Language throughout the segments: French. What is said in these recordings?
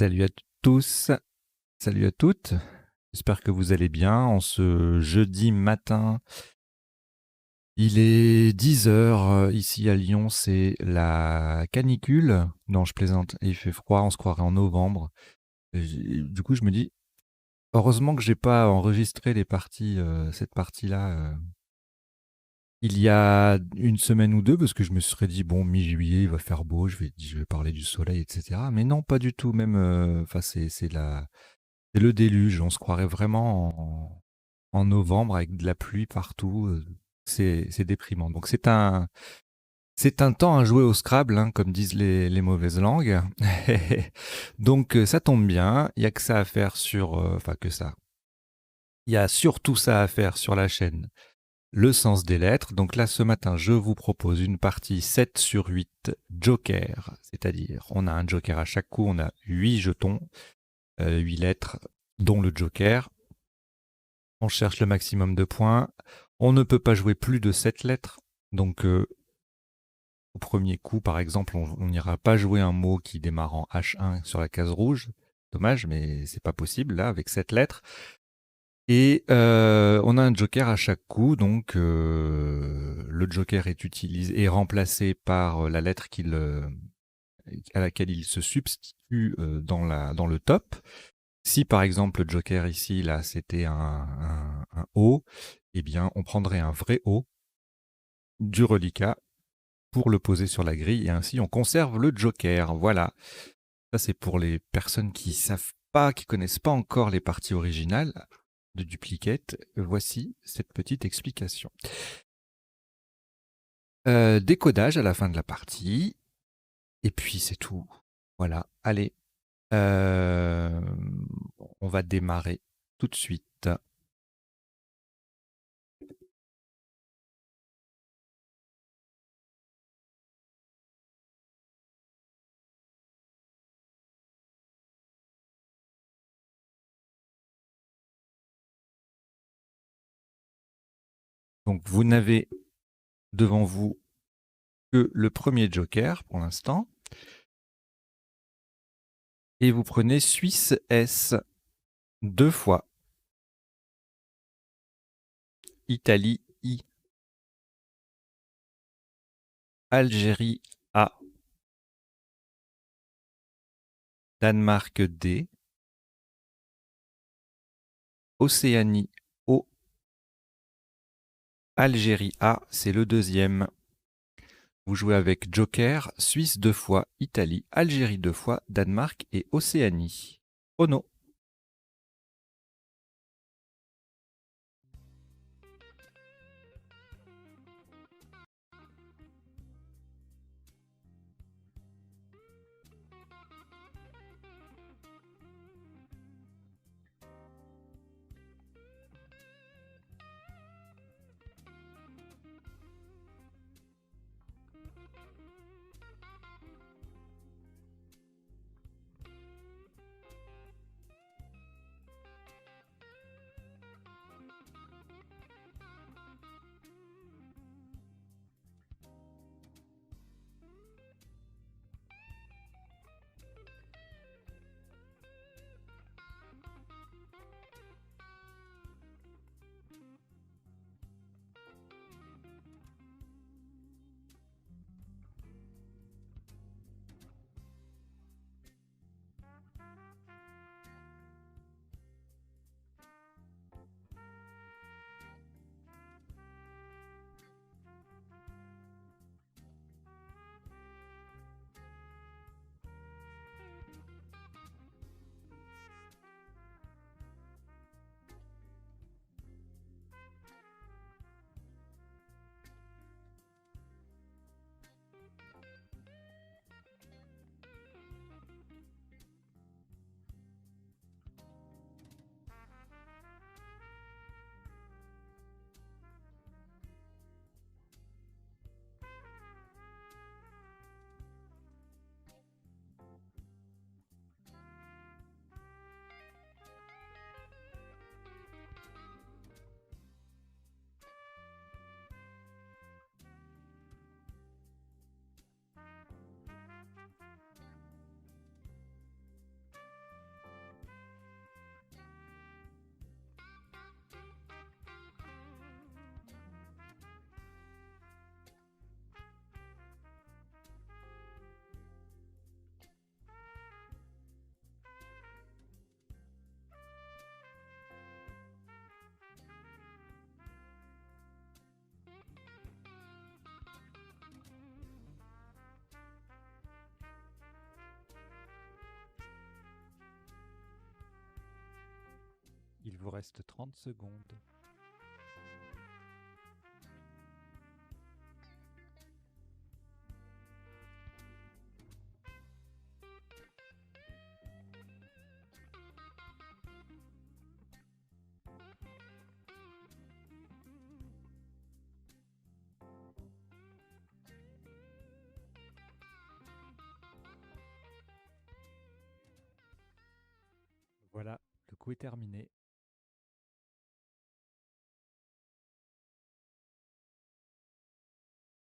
Salut à tous, salut à toutes. J'espère que vous allez bien. En ce jeudi matin, il est 10 heures ici à Lyon, c'est la canicule. Non, je plaisante, il fait froid, on se croirait en novembre. Du coup, je me dis, heureusement que j'ai pas enregistré cette partie-là, il y a une semaine ou deux, parce que je me serais dit, bon, mi-juillet, il va faire beau, je vais parler du soleil, etc. Mais non, pas du tout, même, enfin, c'est le déluge, on se croirait vraiment en novembre avec de la pluie partout. C'est déprimant. Donc c'est un temps à jouer au Scrabble, hein, comme disent les mauvaises langues. Donc ça tombe bien, il y a que ça à faire enfin que ça. Il y a surtout ça à faire sur la chaîne Le Sens des Lettres. Donc là, ce matin, je vous propose une partie 7 sur 8 Joker. C'est-à-dire, on a un Joker à chaque coup, on a 8 jetons, 8 lettres, dont le Joker. On cherche le maximum de points. On ne peut pas jouer plus de 7 lettres. Donc, au premier coup, par exemple, on n'ira pas jouer un mot qui démarre en H1 sur la case rouge. Dommage, mais c'est pas possible là avec 7 lettres. Et on a un joker à chaque coup, donc le joker est remplacé par la lettre à laquelle il se substitue dans le top. Si par exemple le joker ici, là, c'était un O, eh bien on prendrait un vrai O du reliquat pour le poser sur la grille et ainsi on conserve le joker. Voilà. Ça c'est pour les personnes qui savent pas, qui connaissent pas encore les parties originales de Duplicate. Voici cette petite explication. Décodage à la fin de la partie. Et puis c'est tout. Voilà. Allez. Euh, on va démarrer tout de suite. Donc vous n'avez devant vous que le premier joker pour l'instant. Et vous prenez Suisse S 2 fois. Italie I. Algérie A. Danemark D. Océanie O. Algérie A, c'est le deuxième. Vous jouez avec Joker, Suisse 2 fois, Italie, Algérie 2 fois, Danemark et Océanie. Chrono. vous reste 30 secondes. Voilà, le coup est terminé.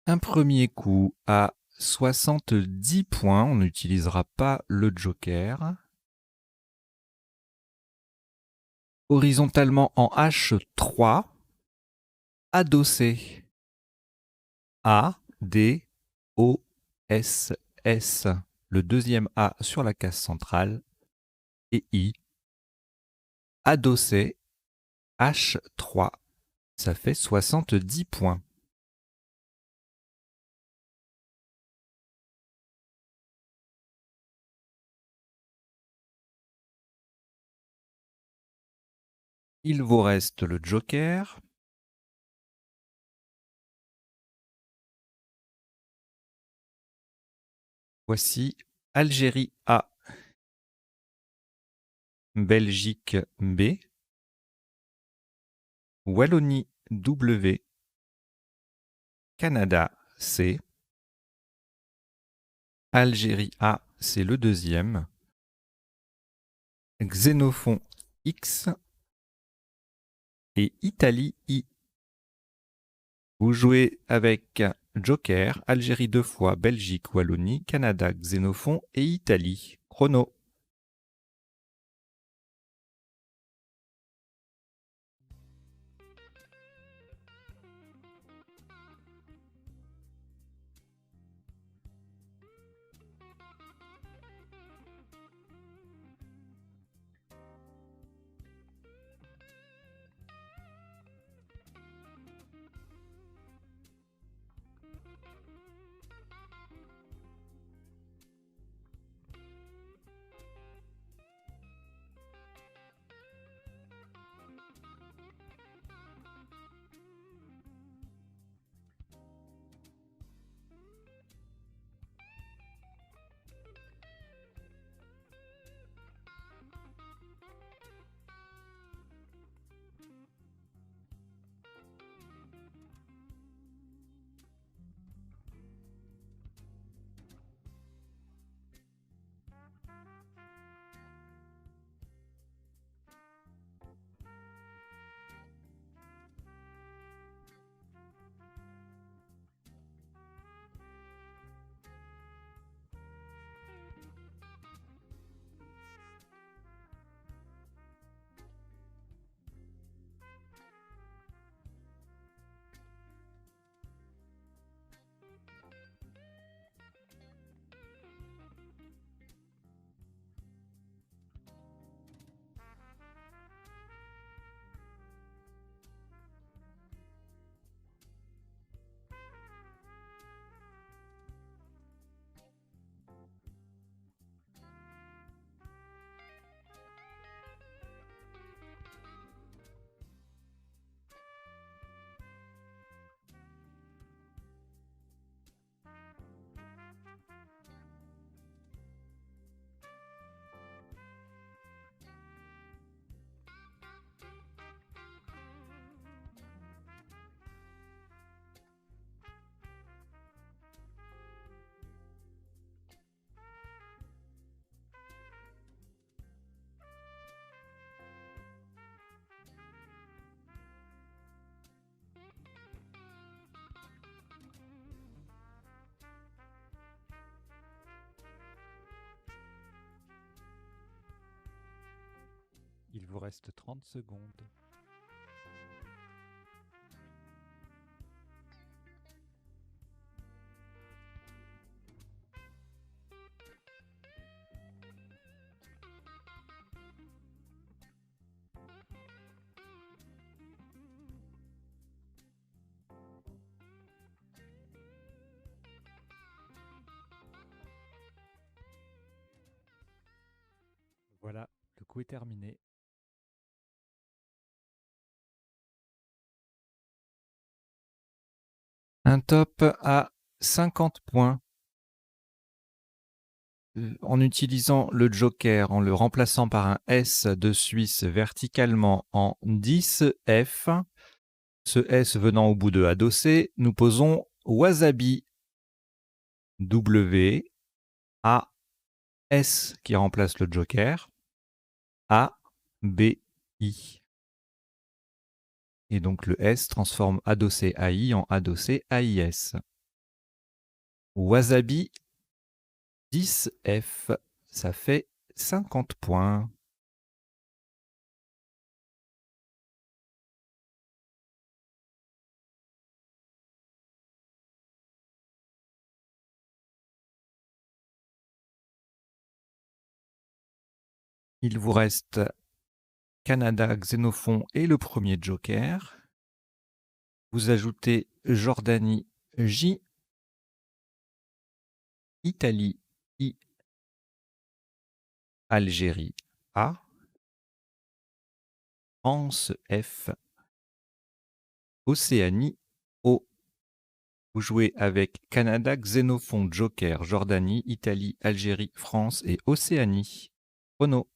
Un premier coup à 70 points, on n'utilisera pas le joker. Horizontalement en H3, adossé. A, D, O, S, S. Le deuxième A sur la case centrale. Et I. Adossé, H3. Ça fait 70 points. Il vous reste le joker. Voici Algérie A, Belgique B, Wallonie W, Canada C, Algérie A, c'est le deuxième, Xénophon X et Italie I. Vous jouez avec joker, Algérie 2 fois, Belgique, Wallonie, Canada, Xénophon et Italie. Chrono. Il vous reste 30 secondes. Voilà, le coup est terminé. Un top à 50 points. En utilisant le joker, en le remplaçant par un S de Suisse verticalement en 10 F, ce S venant au bout de adossé, nous posons Wasabi W, A, S qui remplace le joker, A, B, I. Et donc le S transforme adossé AI en adossé AIS. Wasabi 10 F, ça fait 50 points. Il vous reste Canada, Xénophon et le premier joker. Vous ajoutez Jordanie J, Italie I, Algérie A, France F, Océanie O. Vous jouez avec Canada, Xénophon, Joker, Jordanie, Italie, Algérie, France et Océanie. Chrono.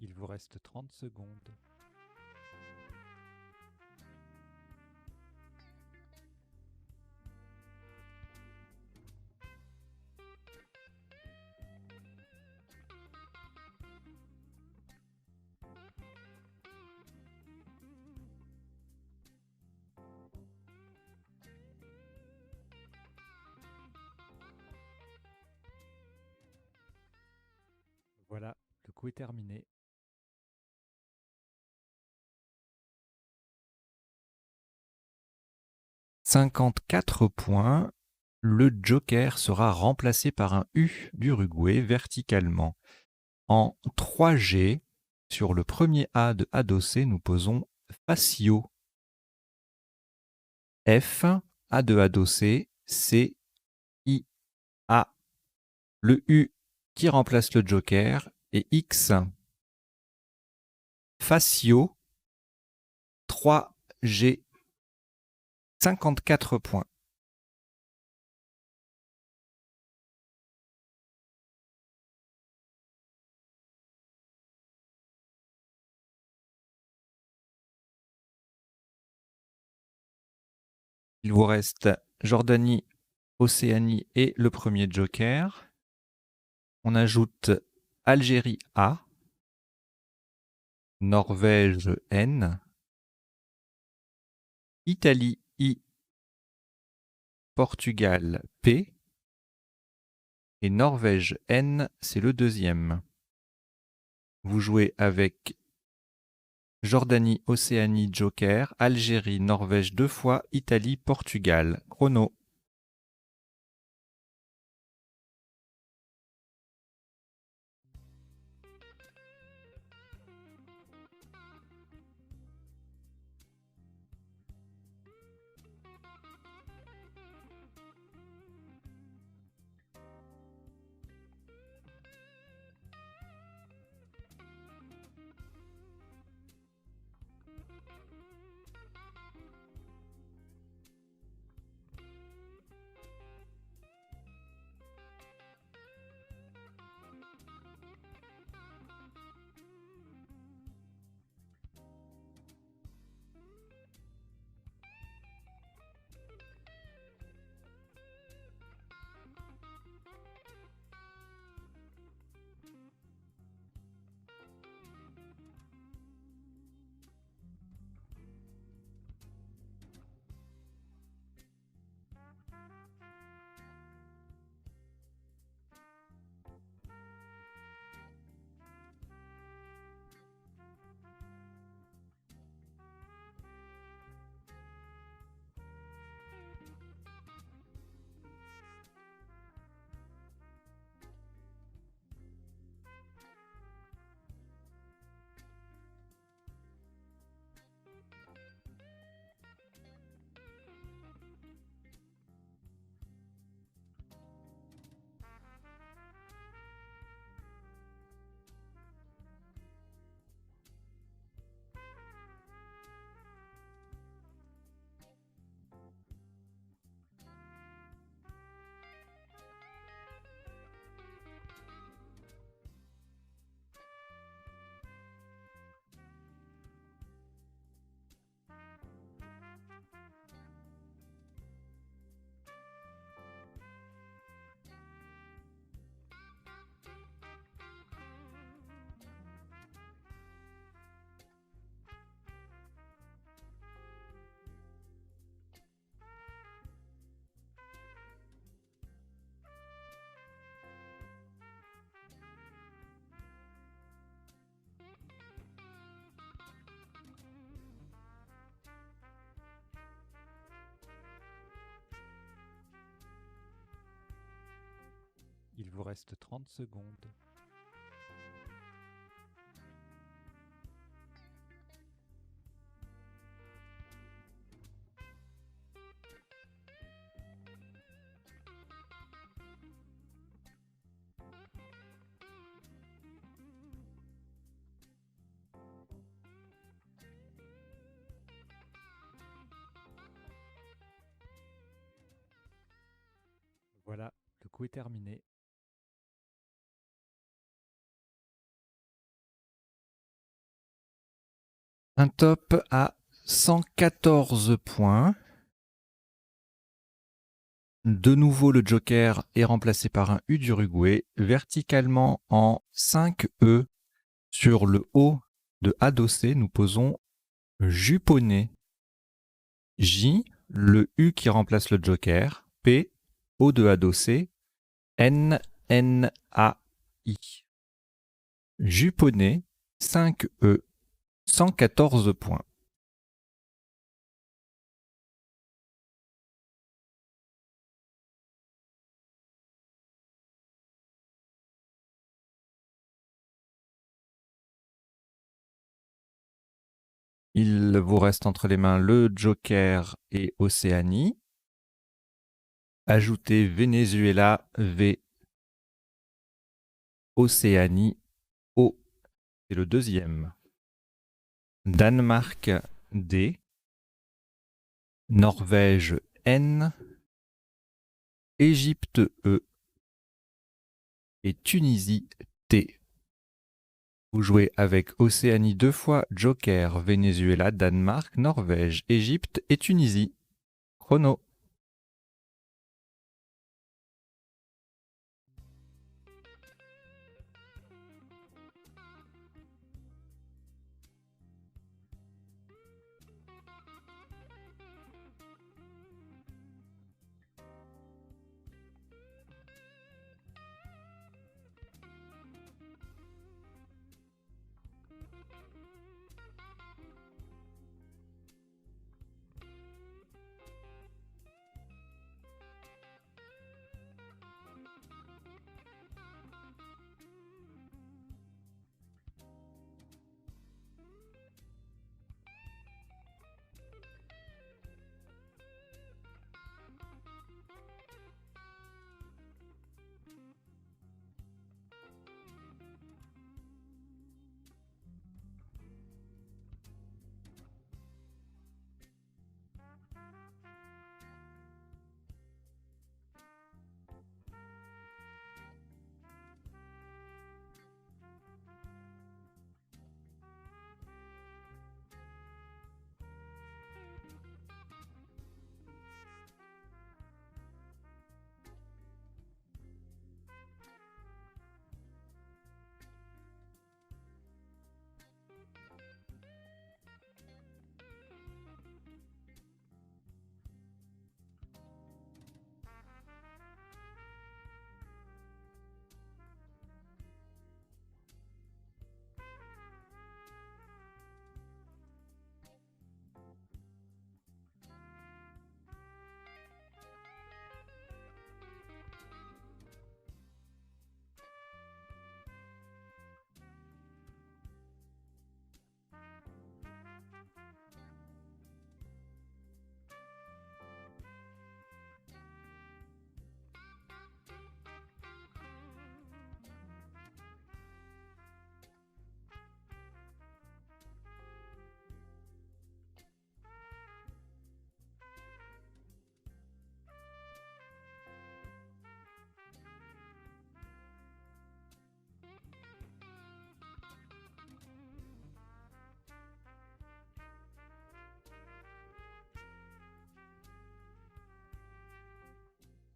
Il vous reste 30 secondes. Voilà, le coup est terminé. « 54 points. Le joker sera remplacé par un U d'Uruguay verticalement. En 3G, sur le premier A de adossé, nous posons Facio. F, A de adossé, C, I, A. Le U qui remplace le joker et X. Facio, 3G, 54 points. Il vous reste Jordanie, Océanie et le premier joker. On ajoute Algérie A, Norvège N, Italie I, Portugal P et Norvège N, c'est le deuxième. Vous jouez avec Jordanie, Océanie, Joker, Algérie, Norvège 2 fois, Italie, Portugal. Chrono. Il vous reste 30 secondes. Voilà, le coup est terminé. Un top à 114 points. De nouveau, le joker est remplacé par un U d'Uruguay, verticalement en 5E. Sur le haut de adossé, nous posons juponné. J, le U qui remplace le joker, P, O de adossé, N, N, A, I. Juponné, 5E, 114 points. Il vous reste entre les mains le joker et Océanie. Ajoutez Venezuela, V, Océanie, O. C'est le deuxième. Danemark, D. Norvège N, Égypte E et Tunisie T. Vous jouez avec Océanie 2 fois, Joker, Venezuela, Danemark, Norvège, Égypte et Tunisie. Chrono.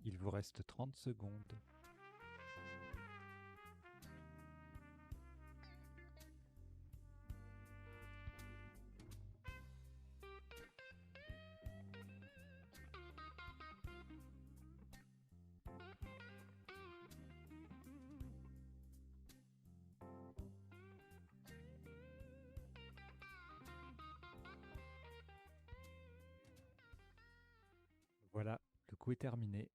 Il vous reste 30 secondes. Voilà, le coup est terminé.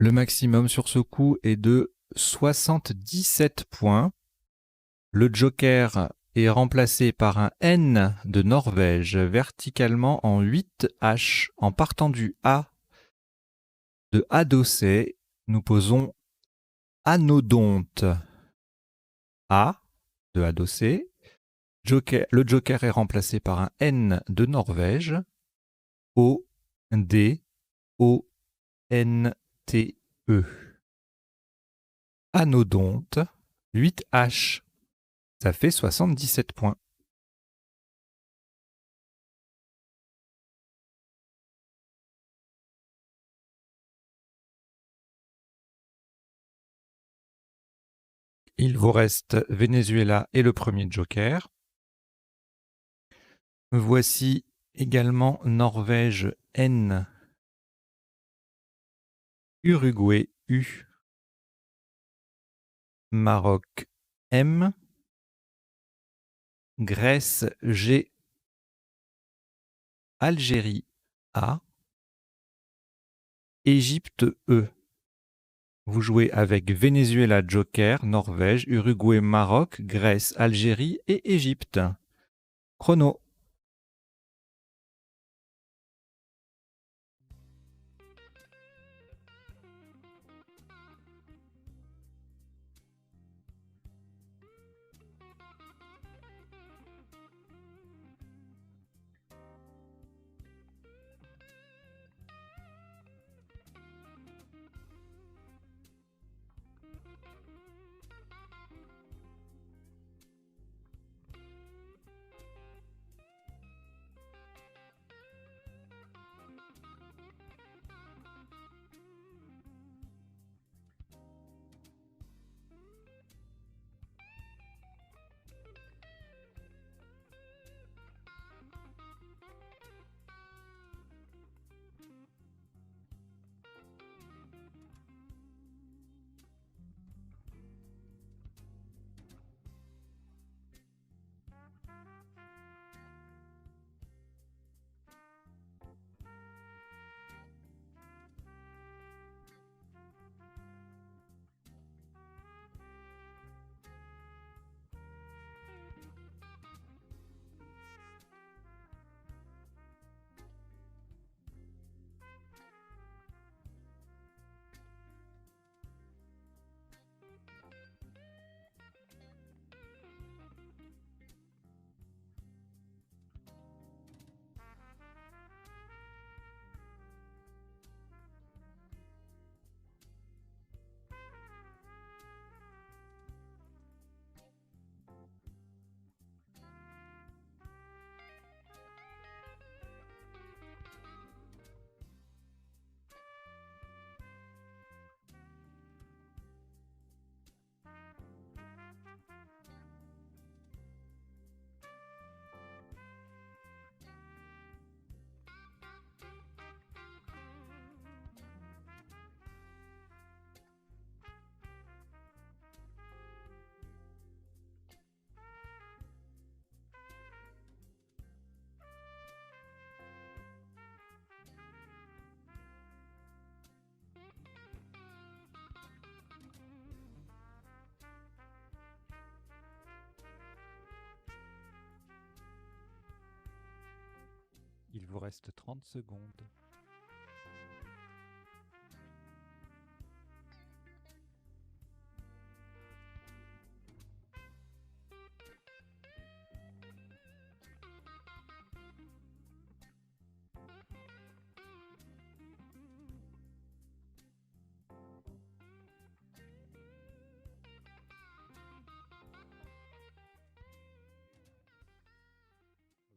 Le maximum sur ce coup est de 77 points. Le joker est remplacé par un N de Norvège verticalement en 8 H. En partant du A de adossé, nous posons anodonte. A de adossé. Le joker est remplacé par un N de Norvège. O, D, O, N, T, E. Anodonte, 8 H. Ça fait 77 points. Il vous reste Venezuela et le premier joker. Voici également Norvège N, Uruguay U, Maroc M, Grèce G, Algérie A, Égypte E. Vous jouez avec Venezuela joker, Norvège, Uruguay, Maroc, Grèce, Algérie et Égypte. Chrono. Il vous reste 30 secondes.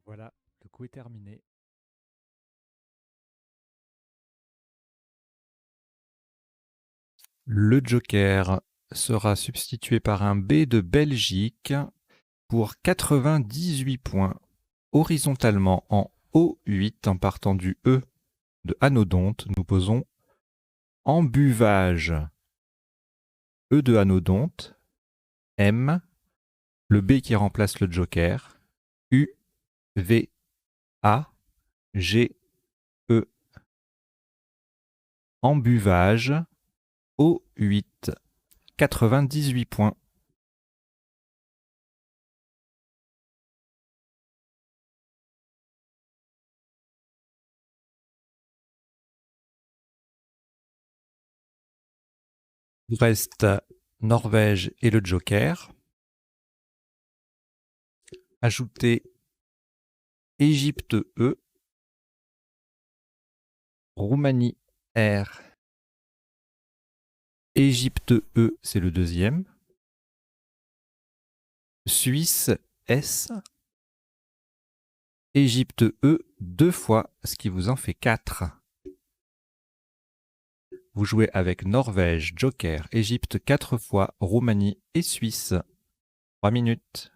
Voilà, le coup est terminé. Le joker sera substitué par un B de Belgique pour 98 points, horizontalement en O8 en partant du E de anodonte. Nous posons embuvage. E de anodonte, M, le B qui remplace le joker, U, V, A, G, E. Embuvage, O8, 98 points. Il vous reste Norvège et le joker. Ajoutez Égypte E, Roumanie R, Égypte E, c'est le deuxième, Suisse S, Égypte E 2 fois, ce qui vous en fait 4. Vous jouez avec Norvège, Joker, Égypte 4 fois, Roumanie et Suisse. 3 minutes.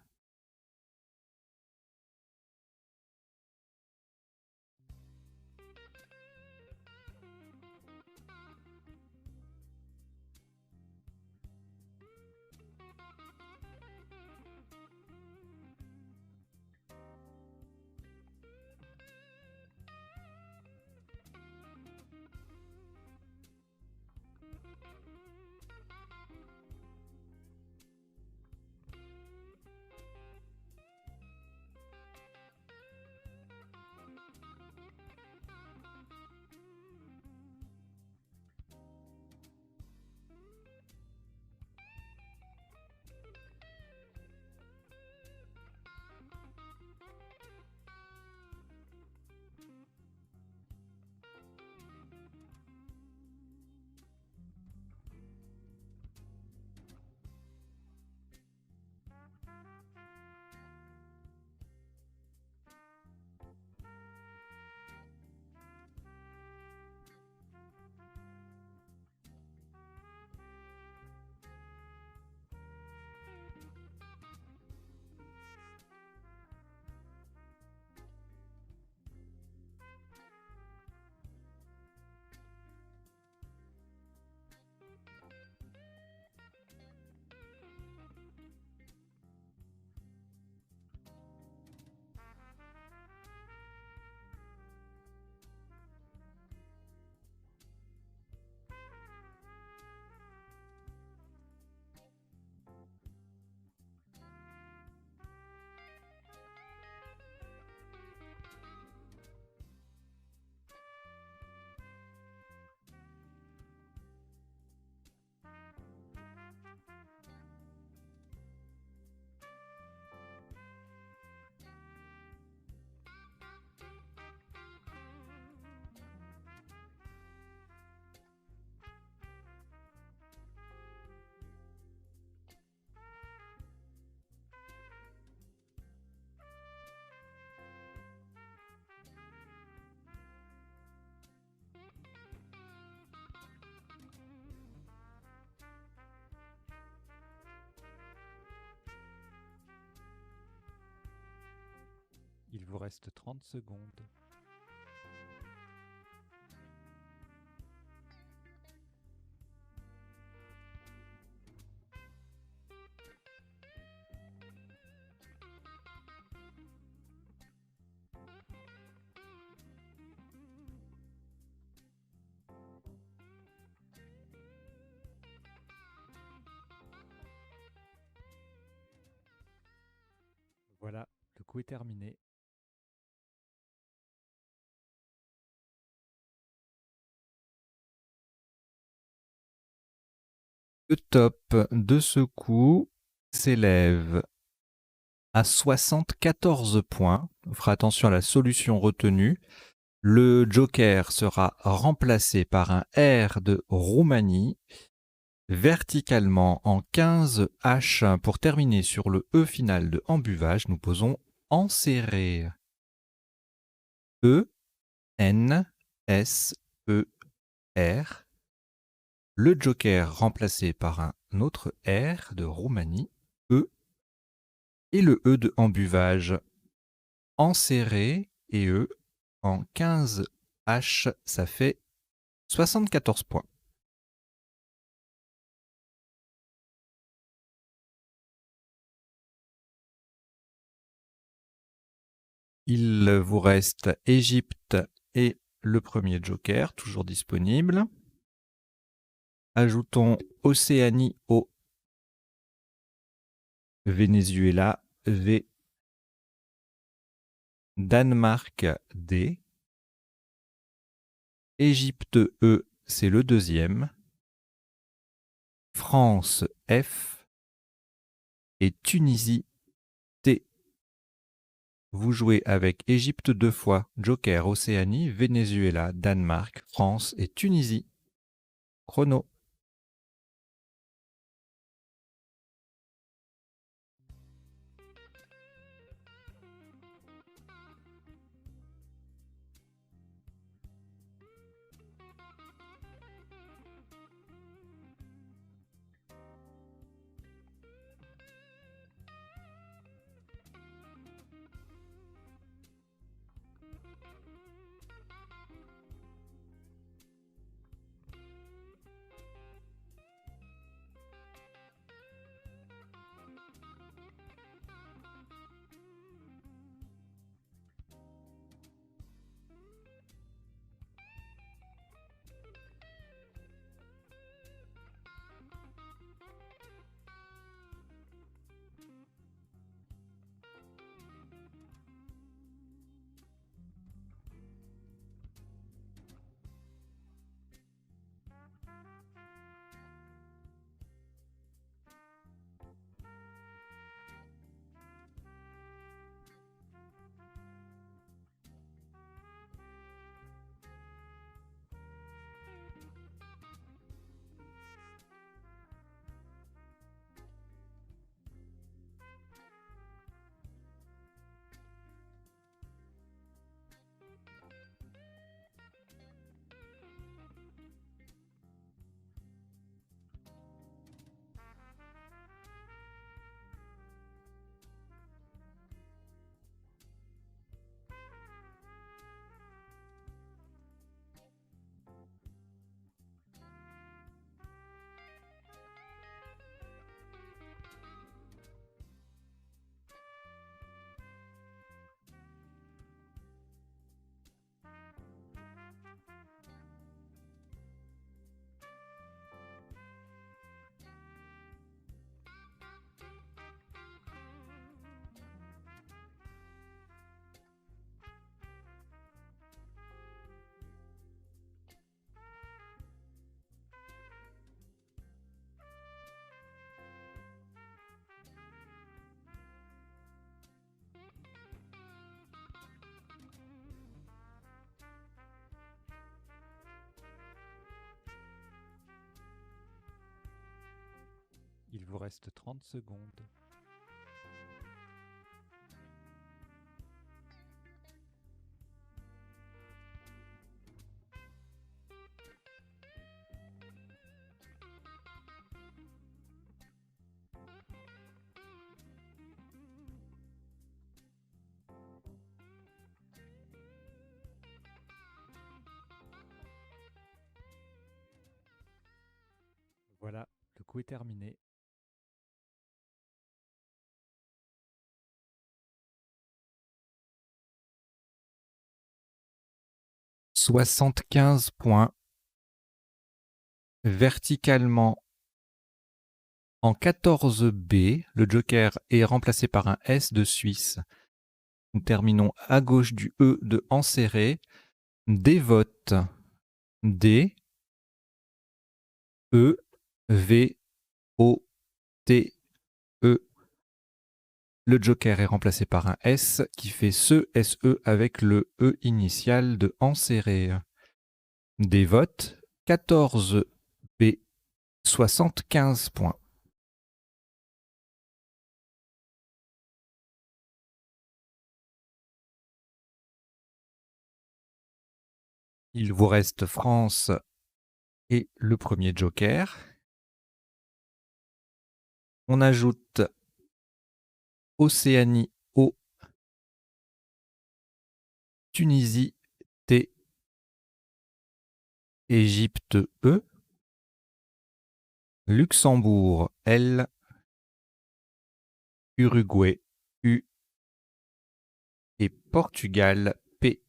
Il vous reste 30 secondes. Voilà, le coup est terminé. Le top de ce coup s'élève à 74 points. On fera attention à la solution retenue. Le joker sera remplacé par un R de Roumanie verticalement en 15 H. Pour terminer sur le E final de embuvage, nous posons enserrer. E, N, S, E, R. Le joker remplacé par un autre R de Roumanie, E, et le E de embuvage enserré et E en 15 H, ça fait 74 points. Il vous reste Égypte et le premier joker, toujours disponible. Ajoutons Océanie au Venezuela V, Danemark D, Égypte E, c'est le deuxième, France F et Tunisie T. Vous jouez avec Égypte 2 fois, joker Océanie, Venezuela, Danemark, France et Tunisie. Chrono. Il vous reste 30 secondes. Voilà, le coup est terminé. « 75 points verticalement en 14B. Le joker est remplacé par un S de Suisse. Nous terminons à gauche du E de enserré. Dévote D, E, V, O, T, E. Le joker est remplacé par un S qui fait SE avec le E initial de enserré. Des votes, 14 B, 75 points. Il vous reste France et le premier joker. On ajoute Océanie O, Tunisie T, Égypte E, Luxembourg L, Uruguay U et Portugal P.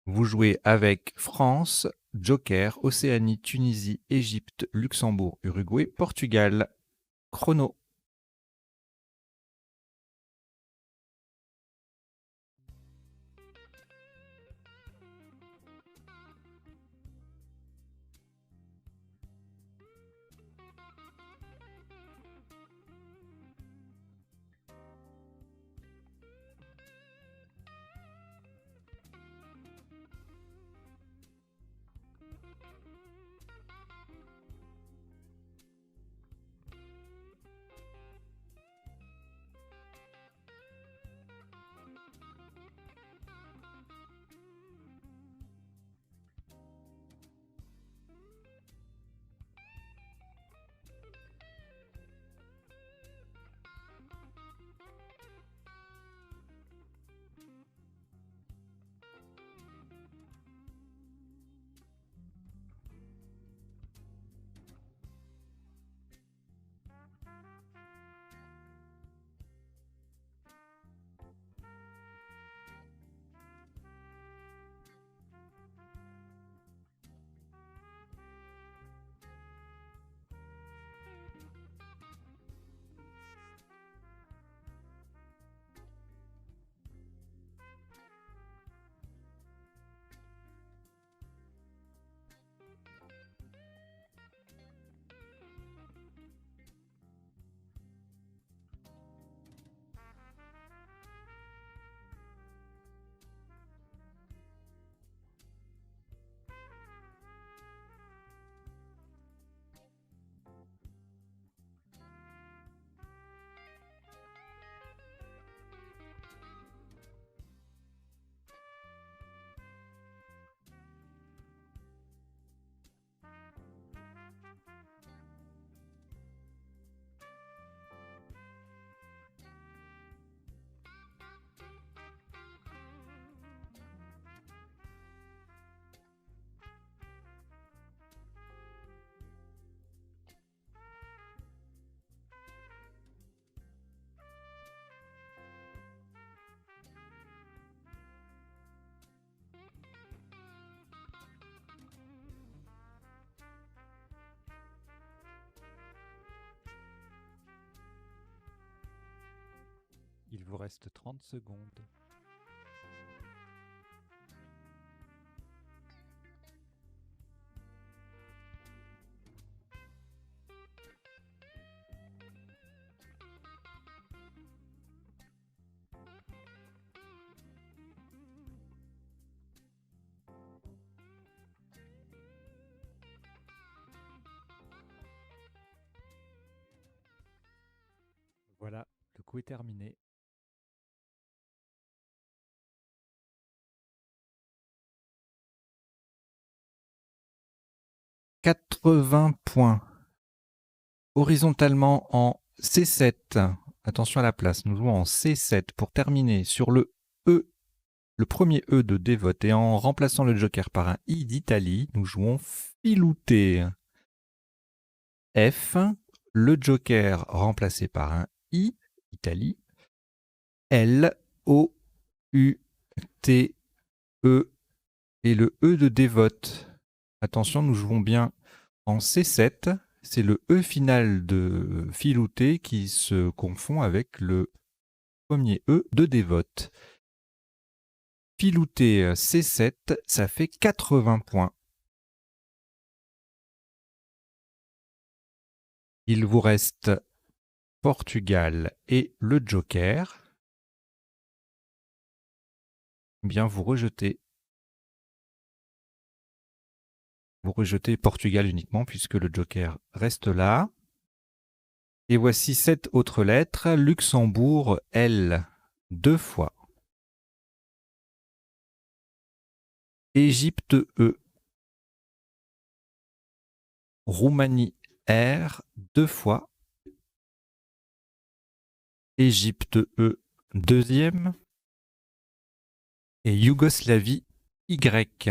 Vous jouez avec France, Joker, Océanie, Tunisie, Égypte, Luxembourg, Uruguay, Portugal. Chrono. Il vous reste 30 secondes. Voilà, le coup est terminé. « 80 points. Horizontalement en C7. Attention à la place, nous jouons en C7 pour terminer sur le E, le premier E de dévote. Et en remplaçant le joker par un I d'Italie, nous jouons filouté. F, le joker remplacé par un I, Italie. L, O, U, T, E et le E de dévote. Attention, nous jouons bien en C7. C'est le E final de filouté qui se confond avec le premier E de dévote. Filouté C7, ça fait 80 points. Il vous reste Portugal et le Joker. Bien, vous rejetez. Vous rejetez Portugal uniquement puisque le Joker reste là. Et voici 7 autres lettres. Luxembourg, L, 2 fois. Égypte, E. Roumanie, R, 2 fois. Égypte, E, deuxième. Et Yougoslavie, Y.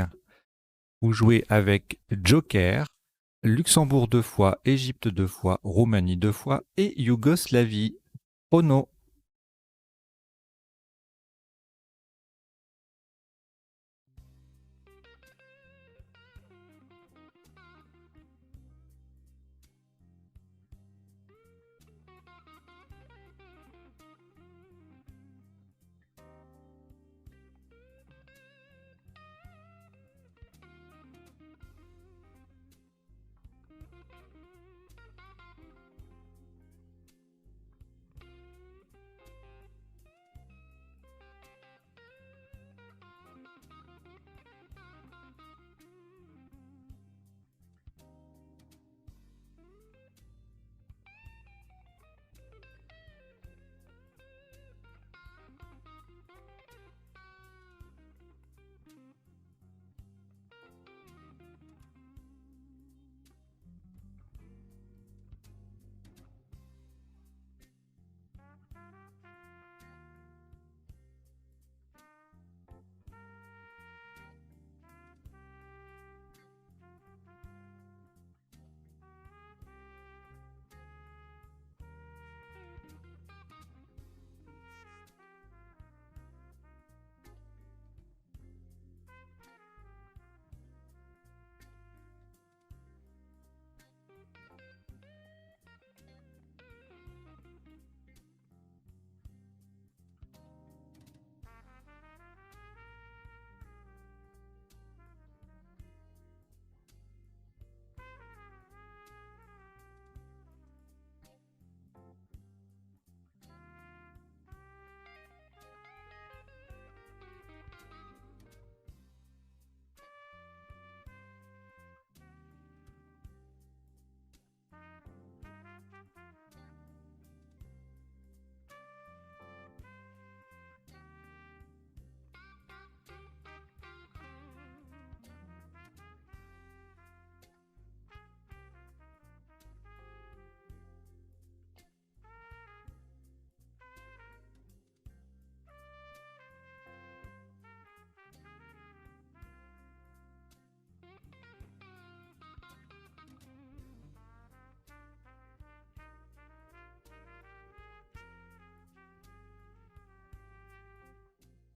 Vous jouez avec Joker, Luxembourg 2 fois, Égypte 2 fois, Roumanie 2 fois et Yougoslavie. Chrono.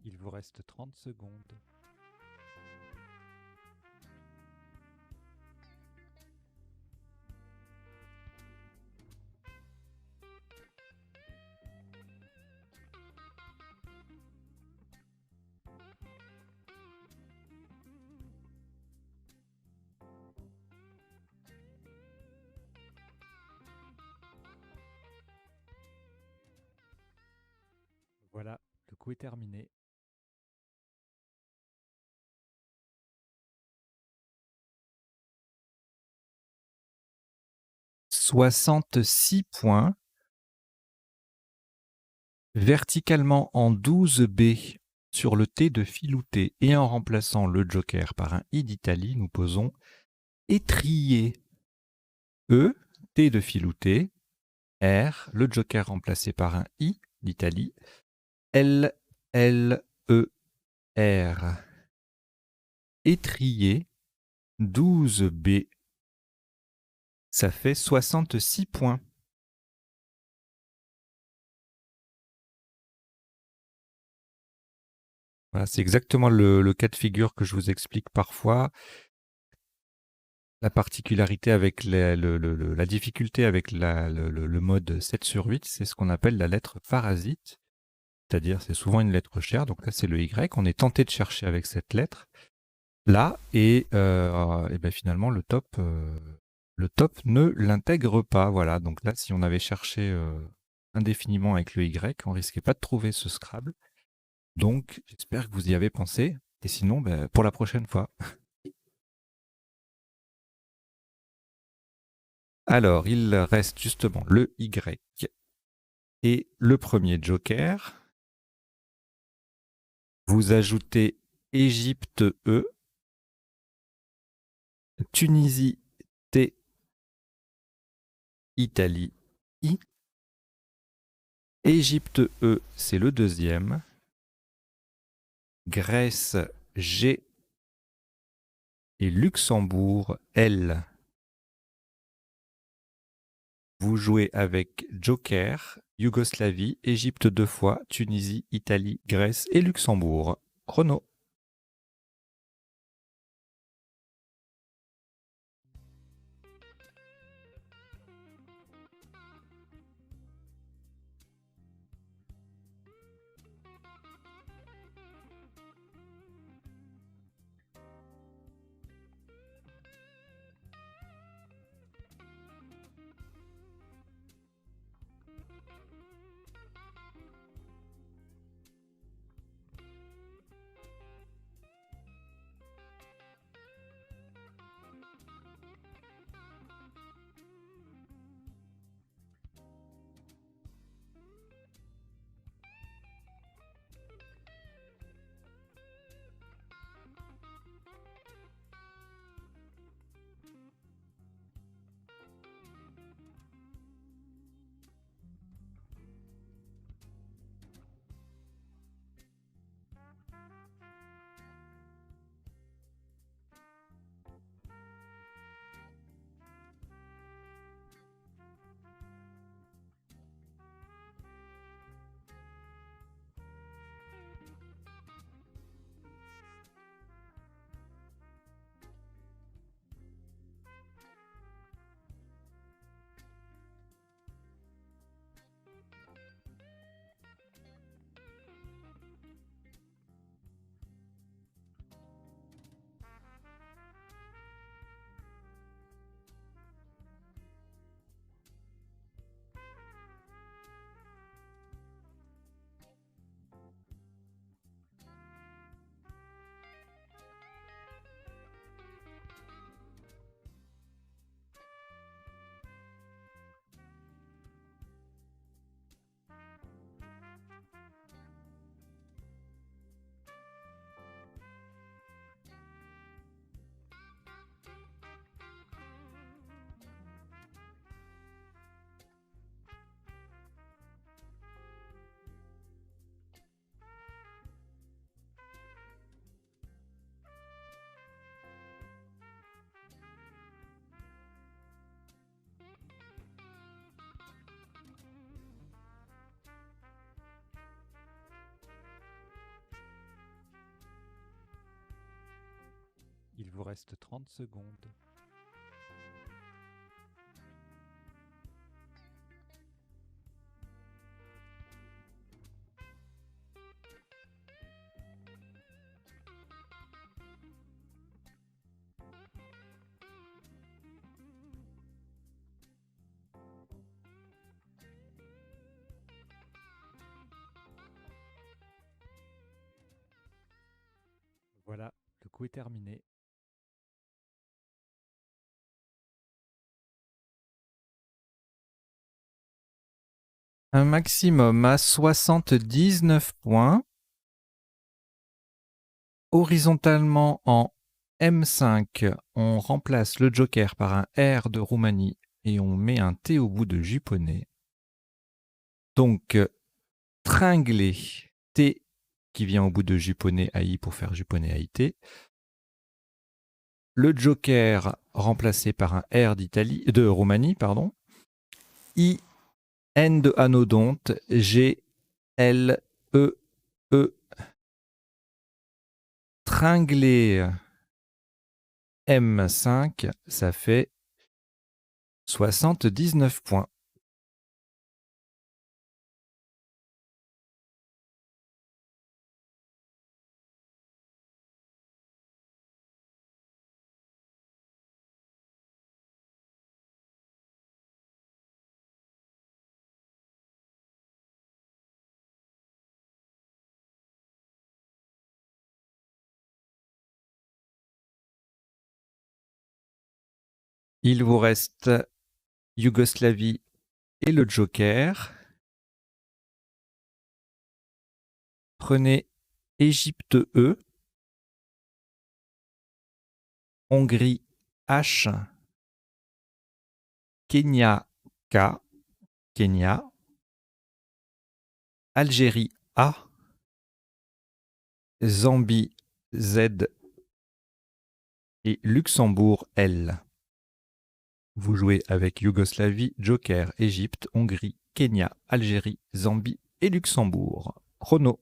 Il vous reste 30 secondes. Voilà, le coup est terminé. « 66 points. Verticalement en 12B sur le T de filouté et en remplaçant le joker par un I d'Italie, nous posons étrier. E, T de filouté, R, le joker remplacé par un I d'Italie, L, L, E, R. Étrier, 12B, ça fait 66 points. Voilà, c'est exactement le cas de figure que je vous explique parfois. La particularité avec la difficulté avec le mode 7 sur 8, c'est ce qu'on appelle la lettre parasite. C'est-à-dire, c'est souvent une lettre chère. Donc là, c'est le Y. On est tenté de chercher avec cette lettre là. Et ben finalement, le top le top ne l'intègre pas. Voilà, donc là, si on avait cherché indéfiniment avec le Y, on risquait pas de trouver ce Scrabble. Donc, j'espère que vous y avez pensé. Et sinon, ben, pour la prochaine fois. Alors, il reste justement le Y et le premier joker. Vous ajoutez Égypte E, Tunisie T, Italie I. Égypte E, c'est le deuxième. Grèce G et Luxembourg L. Vous jouez avec Joker, Yougoslavie, Égypte 2 fois, Tunisie, Italie, Grèce et Luxembourg. Chrono. Il vous reste 30 secondes. Voilà, le coup est terminé. Un maximum à 79 points. Horizontalement en M5, on remplace le joker par un R de Roumanie et on met un T au bout de juponné. Donc, tringlé T qui vient au bout de juponné AI pour faire juponné AIT. Le joker remplacé par un R de Roumanie, pardon. I, N de anodonte, G, L, E, E. Tringlé M5, ça fait 79 points. Il vous reste Yougoslavie et le joker. Prenez Égypte E, Hongrie H, Kenya K, Kenya, Algérie A, Zambie Z et Luxembourg L. Vous jouez avec Yougoslavie, Joker, Égypte, Hongrie, Kenya, Algérie, Zambie et Luxembourg. Chrono.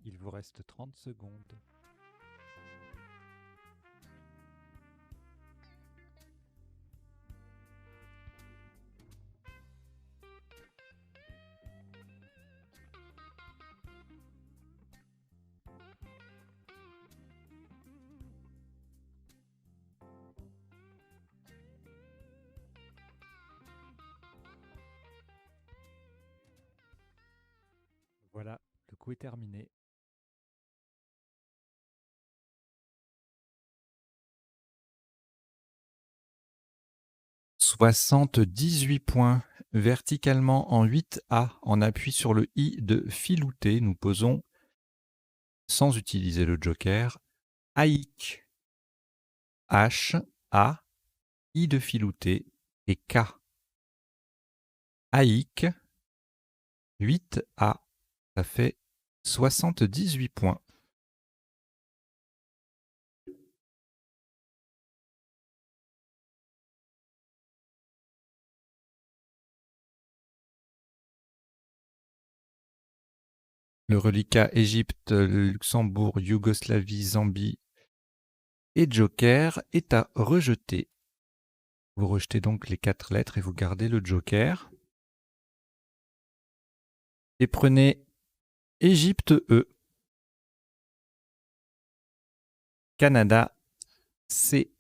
Il vous reste 30 secondes. Voilà, le coup est terminé. « 78 points. Verticalement en 8A, en appui sur le I de filouté, nous posons, sans utiliser le joker, AIC. H, A, I de filouté et K. AIC, 8A, ça fait 78 points. Le reliquat Égypte, Luxembourg, Yougoslavie, Zambie et Joker est à rejeter. Vous rejetez donc les 4 lettres et vous gardez le Joker. Et prenez Égypte E, Canada C,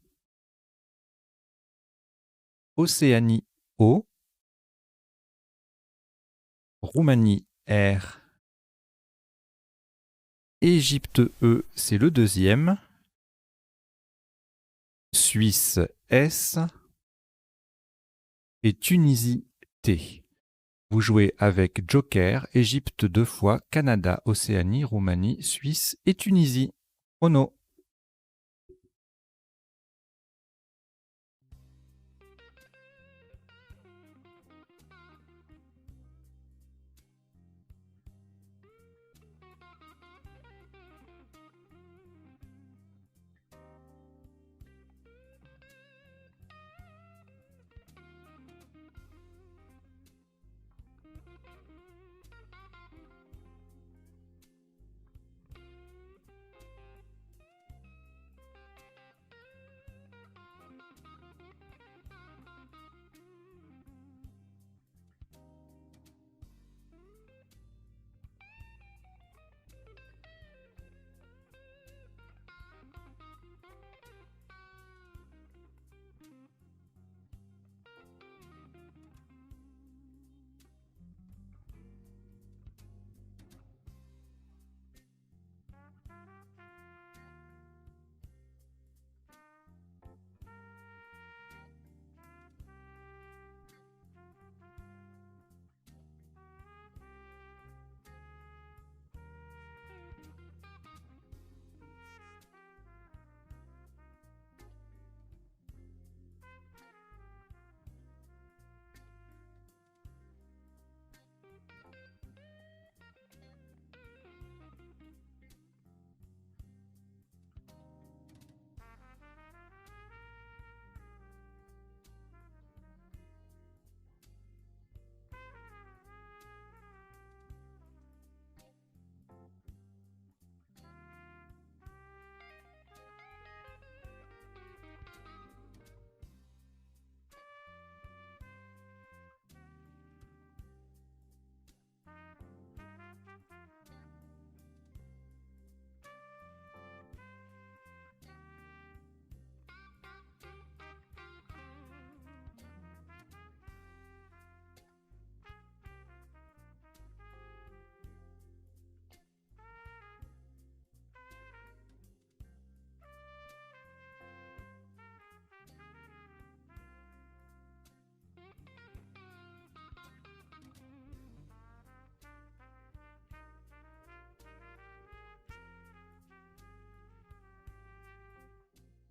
Océanie O, Roumanie R. Égypte E, c'est le deuxième. Suisse S et Tunisie T. Vous jouez avec Joker, Égypte 2 fois, Canada, Océanie, Roumanie, Suisse et Tunisie. Chrono.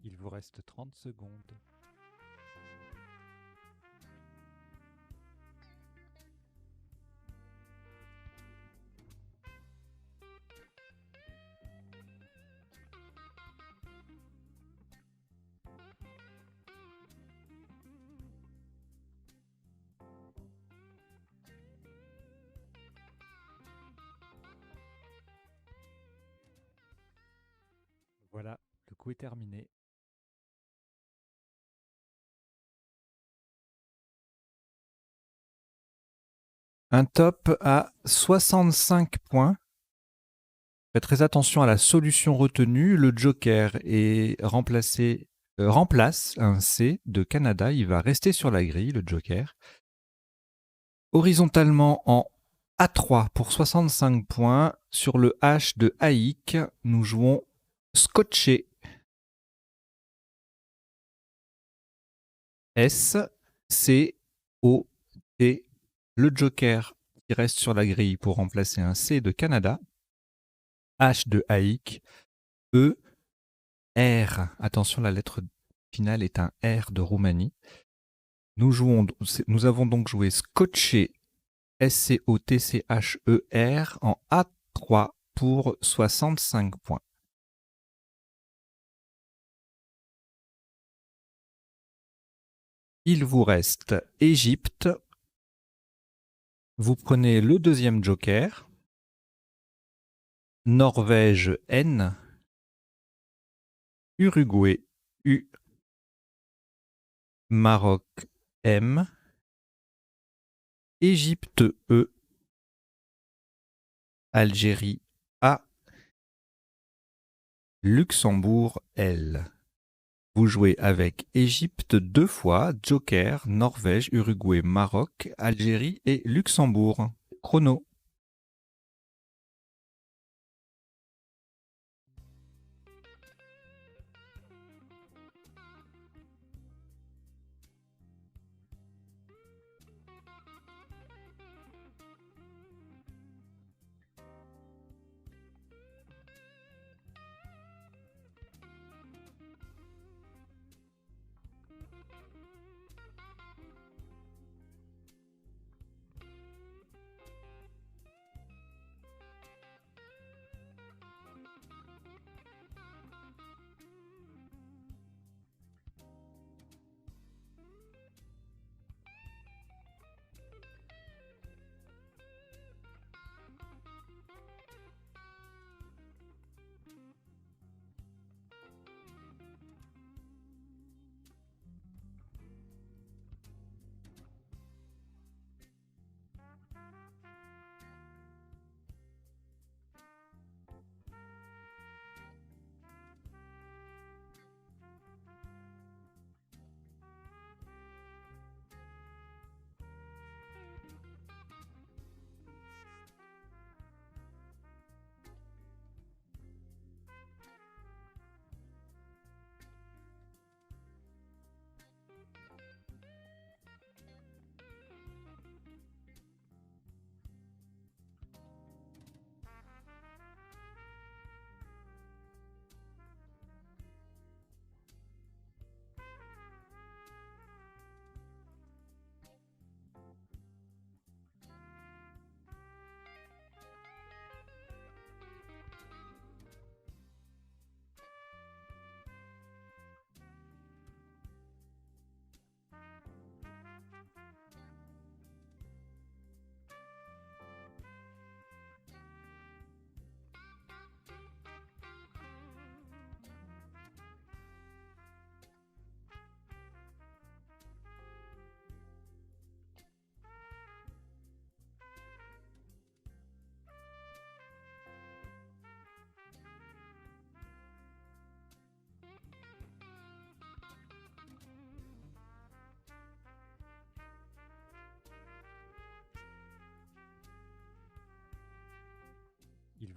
Il vous reste 30 secondes. Voilà, le coup est terminé. Un top à 65 points. Faites très attention à la solution retenue. Le Joker remplace un C de Canada. Il va rester sur la grille, le Joker. Horizontalement en A3 pour 65 points. Sur le H de Haïk, nous jouons Scotché. S, C, O, T. Le Joker qui reste sur la grille pour remplacer un C de Canada. H de Haïk. E, R. Attention, la lettre finale est un R de Roumanie. Nous avons donc joué Scotché, S-C-O-T-C-H-E-R en A3 pour 65 points. Il vous reste Égypte. Vous prenez le deuxième joker. Norvège N. Uruguay U. Maroc M. Égypte E. Algérie A. Luxembourg L. Vous jouez avec Égypte 2 fois, Joker, Norvège, Uruguay, Maroc, Algérie et Luxembourg. Chrono.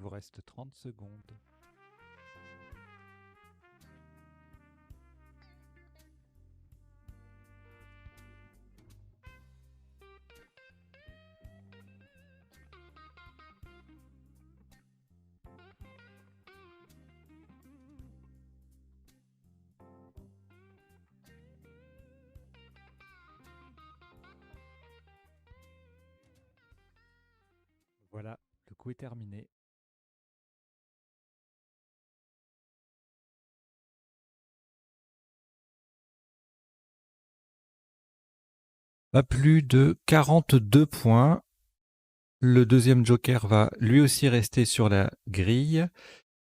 vous reste 30 secondes. Voilà, le coup est terminé. À plus de 42 points. Le deuxième joker va lui aussi rester sur la grille,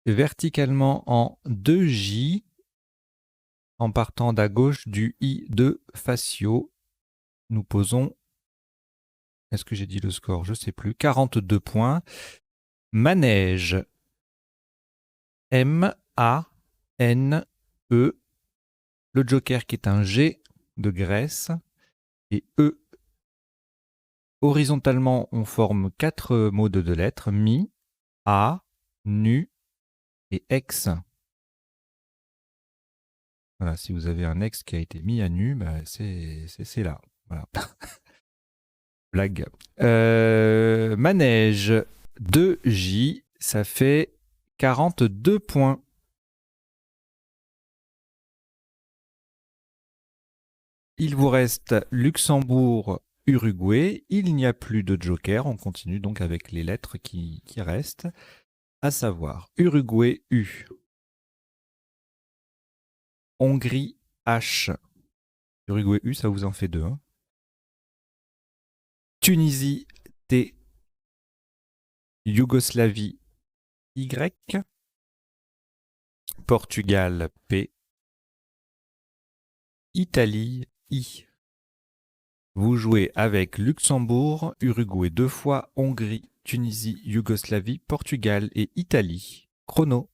verticalement en 2J, en partant d'à gauche du I de Facio. Nous posons, est-ce que j'ai dit le score? Je ne sais plus, 42 points. Manège. M-A-N-E. Le joker qui est un G de Grèce. Et E. Horizontalement, on forme 4 mots de 2 lettres. Mi, A, Nu et ex. Voilà, si vous avez un ex qui a été mis à nu, bah c'est là. Voilà. Blague. Manège 2J, ça fait 42 points. Il vous reste Luxembourg, Uruguay. Il n'y a plus de joker. On continue donc avec les lettres qui restent. À savoir Uruguay, U. Hongrie, H. Uruguay, U, ça vous en fait 2. Hein. Tunisie, T. Yougoslavie, Y. Portugal, P. Italie, I. Vous jouez avec Luxembourg, Uruguay 2 fois, Hongrie, Tunisie, Yougoslavie, Portugal et Italie. Chrono.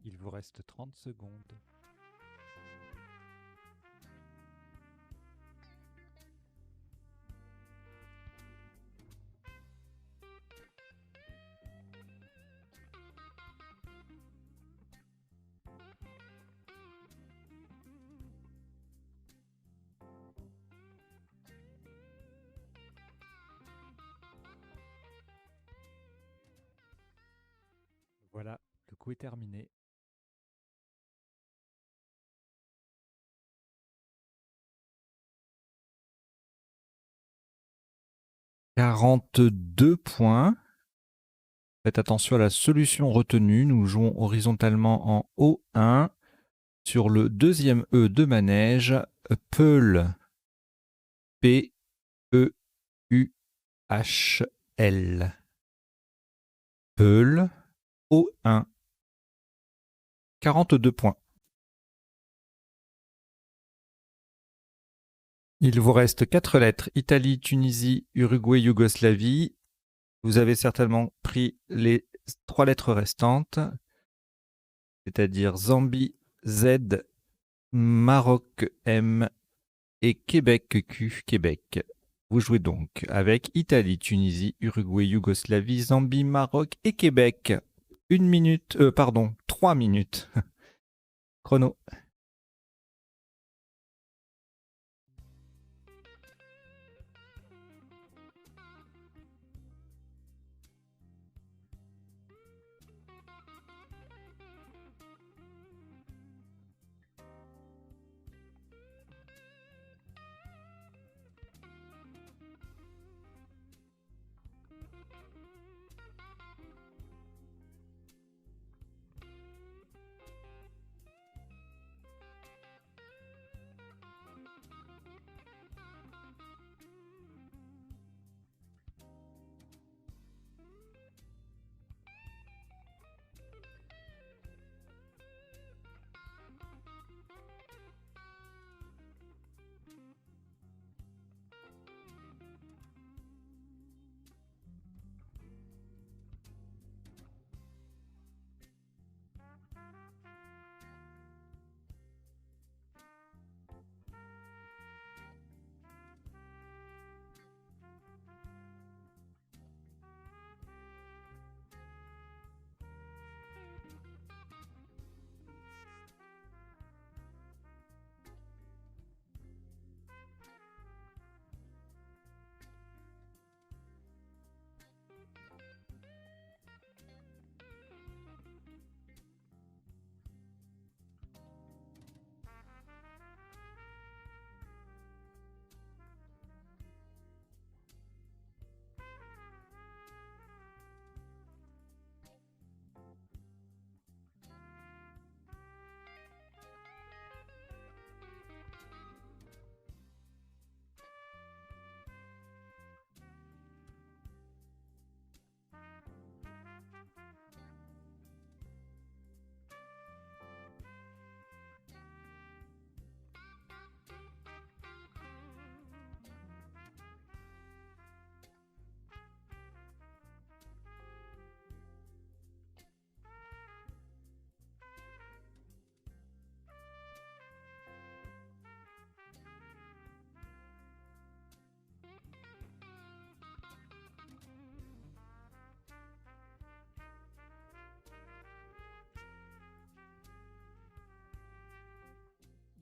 Il vous reste 30 secondes. Voilà, le coup est terminé. « 42 points. Faites attention à la solution retenue. Nous jouons horizontalement en O1 sur le deuxième E de manège. Peul. P-E-U-H-L. Peul. O1. 42 points. Il vous reste 4 lettres. Italie, Tunisie, Uruguay, Yougoslavie. Vous avez certainement pris les 3 lettres restantes, c'est-à-dire Zambie, Z, Maroc, M et Québec, Q, Québec. Vous jouez donc avec Italie, Tunisie, Uruguay, Yougoslavie, Zambie, Maroc et Québec. 3 minutes. Chrono.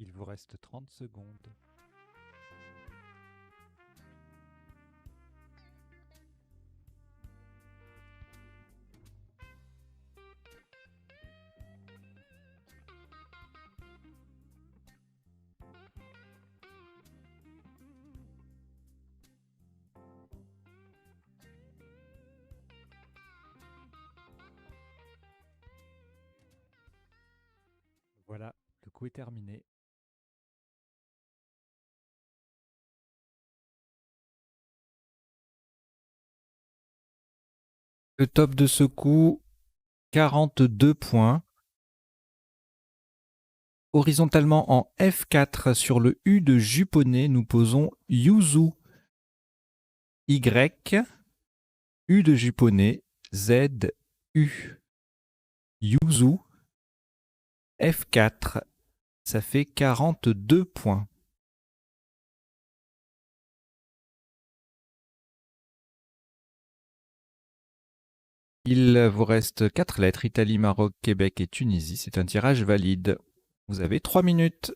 Il vous reste 30 secondes. Voilà, le coup est terminé. Le top de ce coup, 42 points. Horizontalement en F4 sur le U de Juponné, nous posons Yuzu. Y, U de Juponné, Z, U. Yuzu, F4, ça fait 42 points. Il vous reste 4 lettres, Italie, Maroc, Québec et Tunisie. C'est un tirage valide. Vous avez 3 minutes.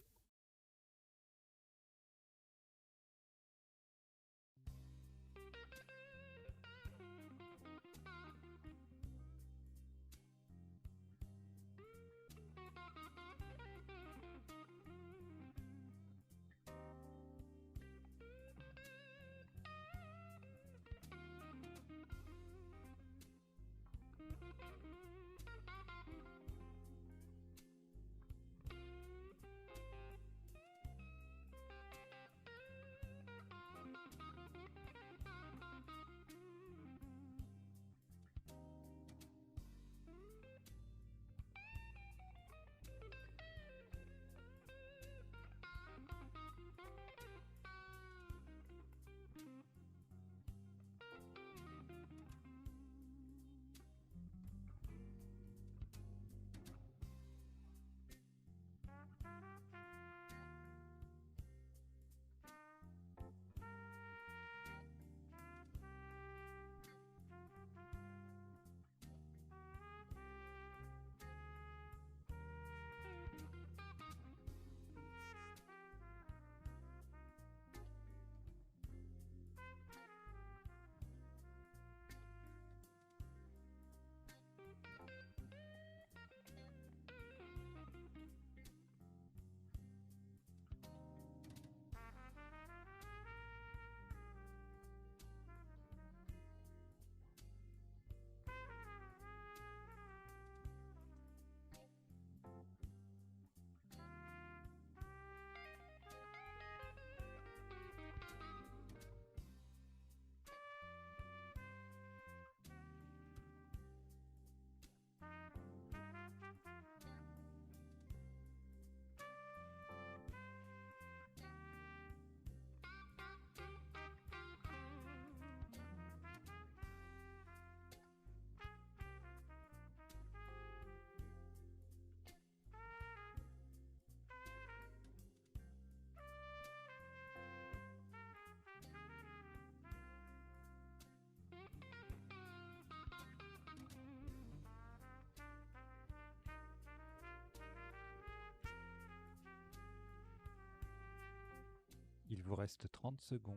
Il vous reste 30 secondes.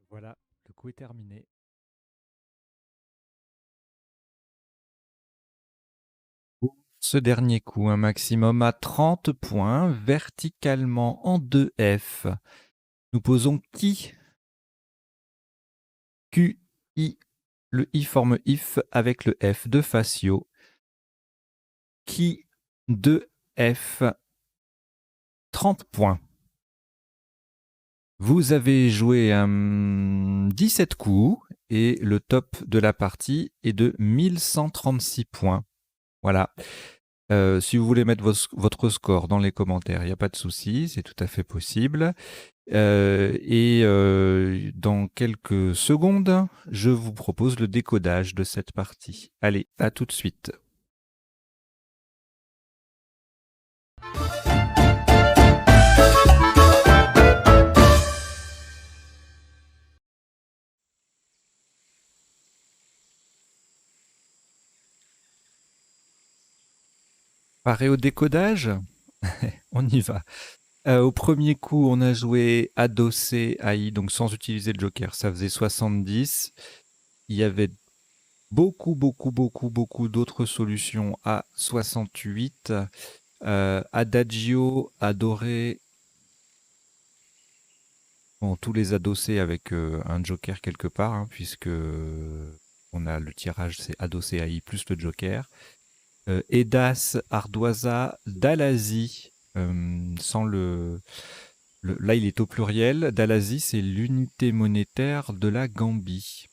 Voilà, le coup est terminé. Ce dernier coup, un maximum à 30 points, verticalement en 2F. Nous posons qui? Q, I. Le I forme if avec le F de Facio. Qui 2F, 30 points. Vous avez joué 17 coups et le top de la partie est de 1136 points. Voilà. Si vous voulez mettre votre score dans les commentaires, il n'y a pas de souci, c'est tout à fait possible. Dans quelques secondes, je vous propose le décodage de cette partie. Allez, à tout de suite. Paré au décodage? On y va. Au premier coup, on a joué adossé AI, donc sans utiliser le joker, ça faisait 70. Il y avait beaucoup d'autres solutions à 68. Adagio, adoré. Bon, tous les adossés avec un joker quelque part, hein, puisque on a le tirage, c'est adossé AI plus le joker. Edas, Ardoisa, Dalazi, sans là, il est au pluriel. Dalazi, c'est l'unité monétaire de la Gambie.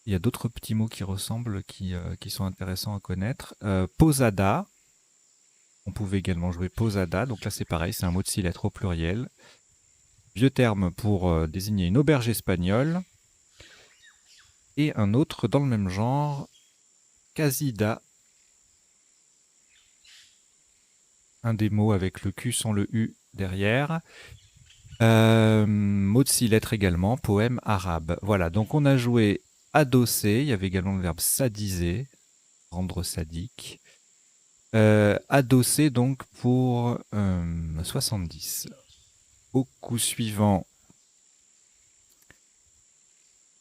Il y a d'autres petits mots qui ressemblent, qui sont intéressants à connaître. Posada. On pouvait également jouer posada. Donc là, c'est pareil, c'est un mot de 6 lettres au pluriel. Vieux terme pour désigner une auberge espagnole. Et un autre dans le même genre, casida. Un des mots avec le Q sans le U derrière. Mot de 6 lettres également, poème arabe. Voilà, donc on a joué adosser, il y avait également le verbe sadiser, rendre sadique. Adosser donc pour 70. Au coup suivant,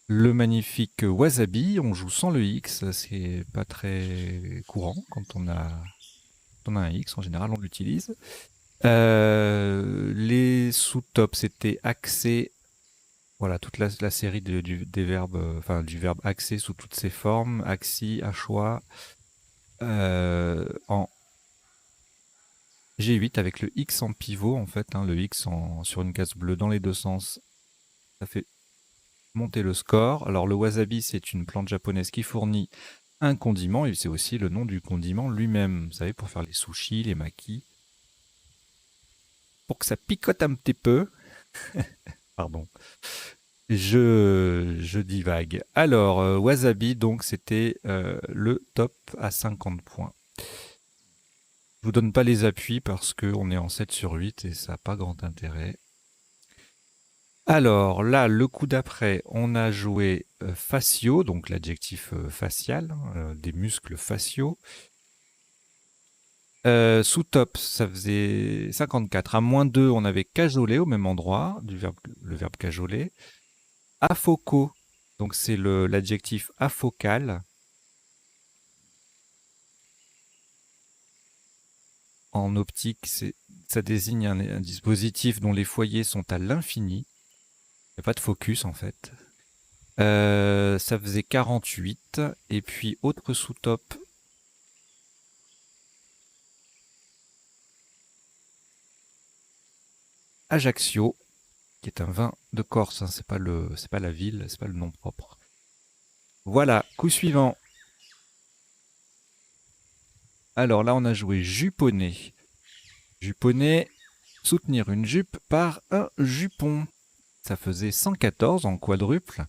le magnifique wasabi, on joue sans le X, c'est pas très courant quand on a un X, en général on l'utilise. Les sous-tops, c'était axé. Voilà, toute la série des verbes, enfin du verbe axé sous toutes ses formes, axi, achois, en G8 avec le X en pivot en fait, hein, le X sur une case bleue dans les deux sens, ça fait monter le score. Alors le wasabi, c'est une plante japonaise qui fournit un condiment et c'est aussi le nom du condiment lui-même. Vous savez, pour faire les sushis, les makis, pour que ça picote un petit peu. Pardon. Je divague. Alors, wasabi, donc, c'était le top à 50 points. Je vous donne pas les appuis parce qu'on est en 7 sur 8 et ça n'a pas grand intérêt. Alors, là, le coup d'après, on a joué facio, donc l'adjectif facial, des muscles faciaux. Sous top, ça faisait 54. À moins 2, on avait cajoler au même endroit, le verbe cajoler. Afoco, donc c'est l'adjectif afocal. En optique, ça désigne un dispositif dont les foyers sont à l'infini. Il n'y a pas de focus en fait. Ça faisait 48. Et puis autre sous-top. Ajaccio, qui est un vin de Corse. Hein, c'est pas la ville, c'est pas le nom propre. Voilà, coup suivant. Alors là, on a joué juponné. Juponné, soutenir une jupe par un jupon. Ça faisait 114 en quadruple.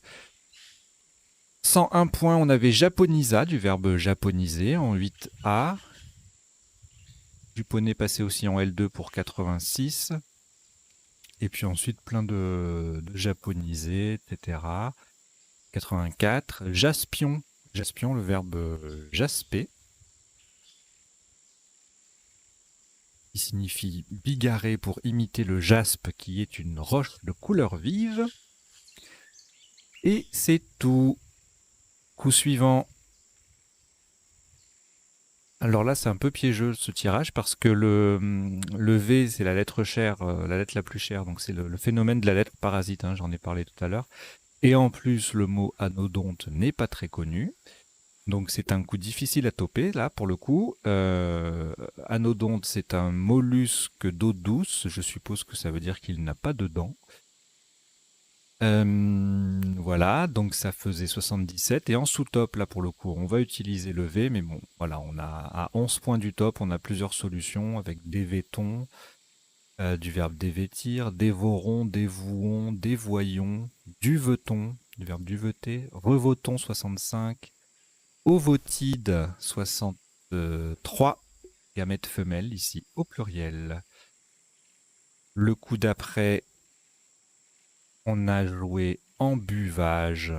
101 points, on avait japonisa, du verbe japoniser, en 8A. Du poney passé aussi en L2 pour 86. Et puis ensuite, plein de japonisés, etc. 84. Jaspion. Jaspion, le verbe jasper, qui signifie bigarrer pour imiter le jaspe, qui est une roche de couleur vive. Et c'est tout. Coup suivant. Alors là, c'est un peu piégeux ce tirage parce que le V, c'est la lettre chère, la lettre la plus chère. Donc c'est le phénomène de la lettre parasite, hein, j'en ai parlé tout à l'heure. Et en plus, le mot anodonte n'est pas très connu. Donc c'est un coup difficile à toper, là, pour le coup. Anodonte, c'est un mollusque d'eau douce. Je suppose que ça veut dire qu'il n'a pas de dents. Voilà, donc ça faisait 77. Et en sous-top, là, pour le coup, on va utiliser le V. Mais bon, voilà, on a à 11 points du top, on a plusieurs solutions avec dévéton, du verbe dévêtir, dévorons, dévouons, dévoyons, duveton, du verbe duveter, revoton 65, ovotide 63, gamète femelle ici au pluriel. Le coup d'après, on a joué embuvage.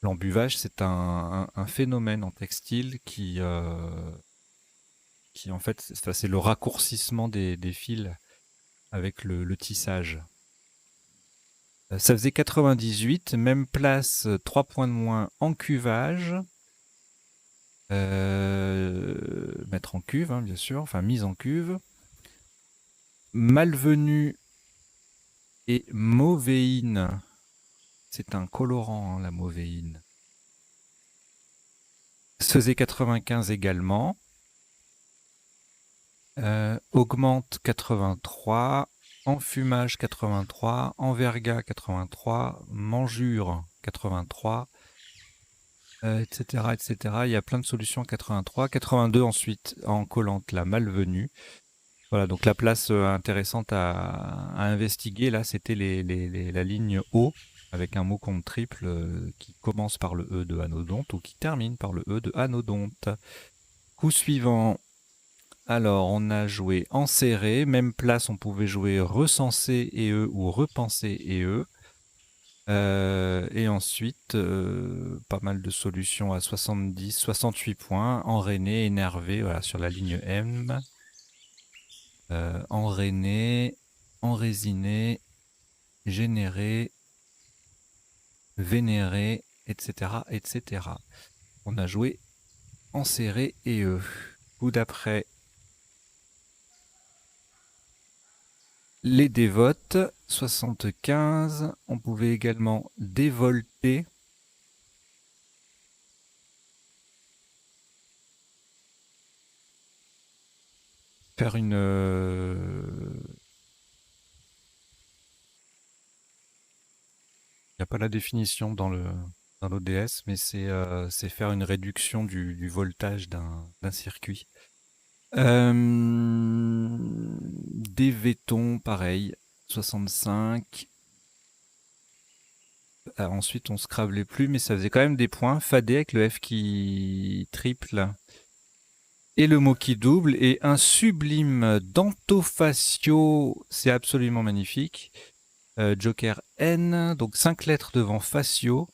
L'embuvage, c'est un phénomène en textile qui en fait, c'est le raccourcissement des fils avec le tissage. Ça faisait 98, même place, 3 points de moins en cuvage. Mettre en cuve, hein, bien sûr, enfin mise en cuve. Malvenu et mauvéine. C'est un colorant, hein, la mauvéine. Ça faisait 95 également. Augmente 83. Enfumage 83. Enverga 83. Manjure 83. Etc., etc. Il y a plein de solutions en 83. 82 ensuite en collante, la malvenue. Voilà, donc la place intéressante à investiguer, là, c'était la ligne O, avec un mot compte triple qui commence par le E de anodonte ou qui termine par le E de anodonte. Coup suivant, alors on a joué enserré, même place, on pouvait jouer recenser et E ou repenser et E. Et ensuite, pas mal de solutions à 70, 68 points, enrainé, énervé, voilà, sur la ligne M. Enrainé, enrésiné, généré, vénéré, etc., etc. On a joué enserré et E. Coup d'après, les dévotes, 75. On pouvait également dévolter. Faire une... Il n'y a pas la définition dans l'ODS, mais c'est faire une réduction du voltage d'un circuit. Des vétons, pareil, 65. Alors ensuite, on scrablait plus, mais ça faisait quand même des points. Fadé avec le F qui triple. Et le mot qui double. Et un sublime dentofacio. C'est absolument magnifique. Joker N. Donc 5 lettres devant facio.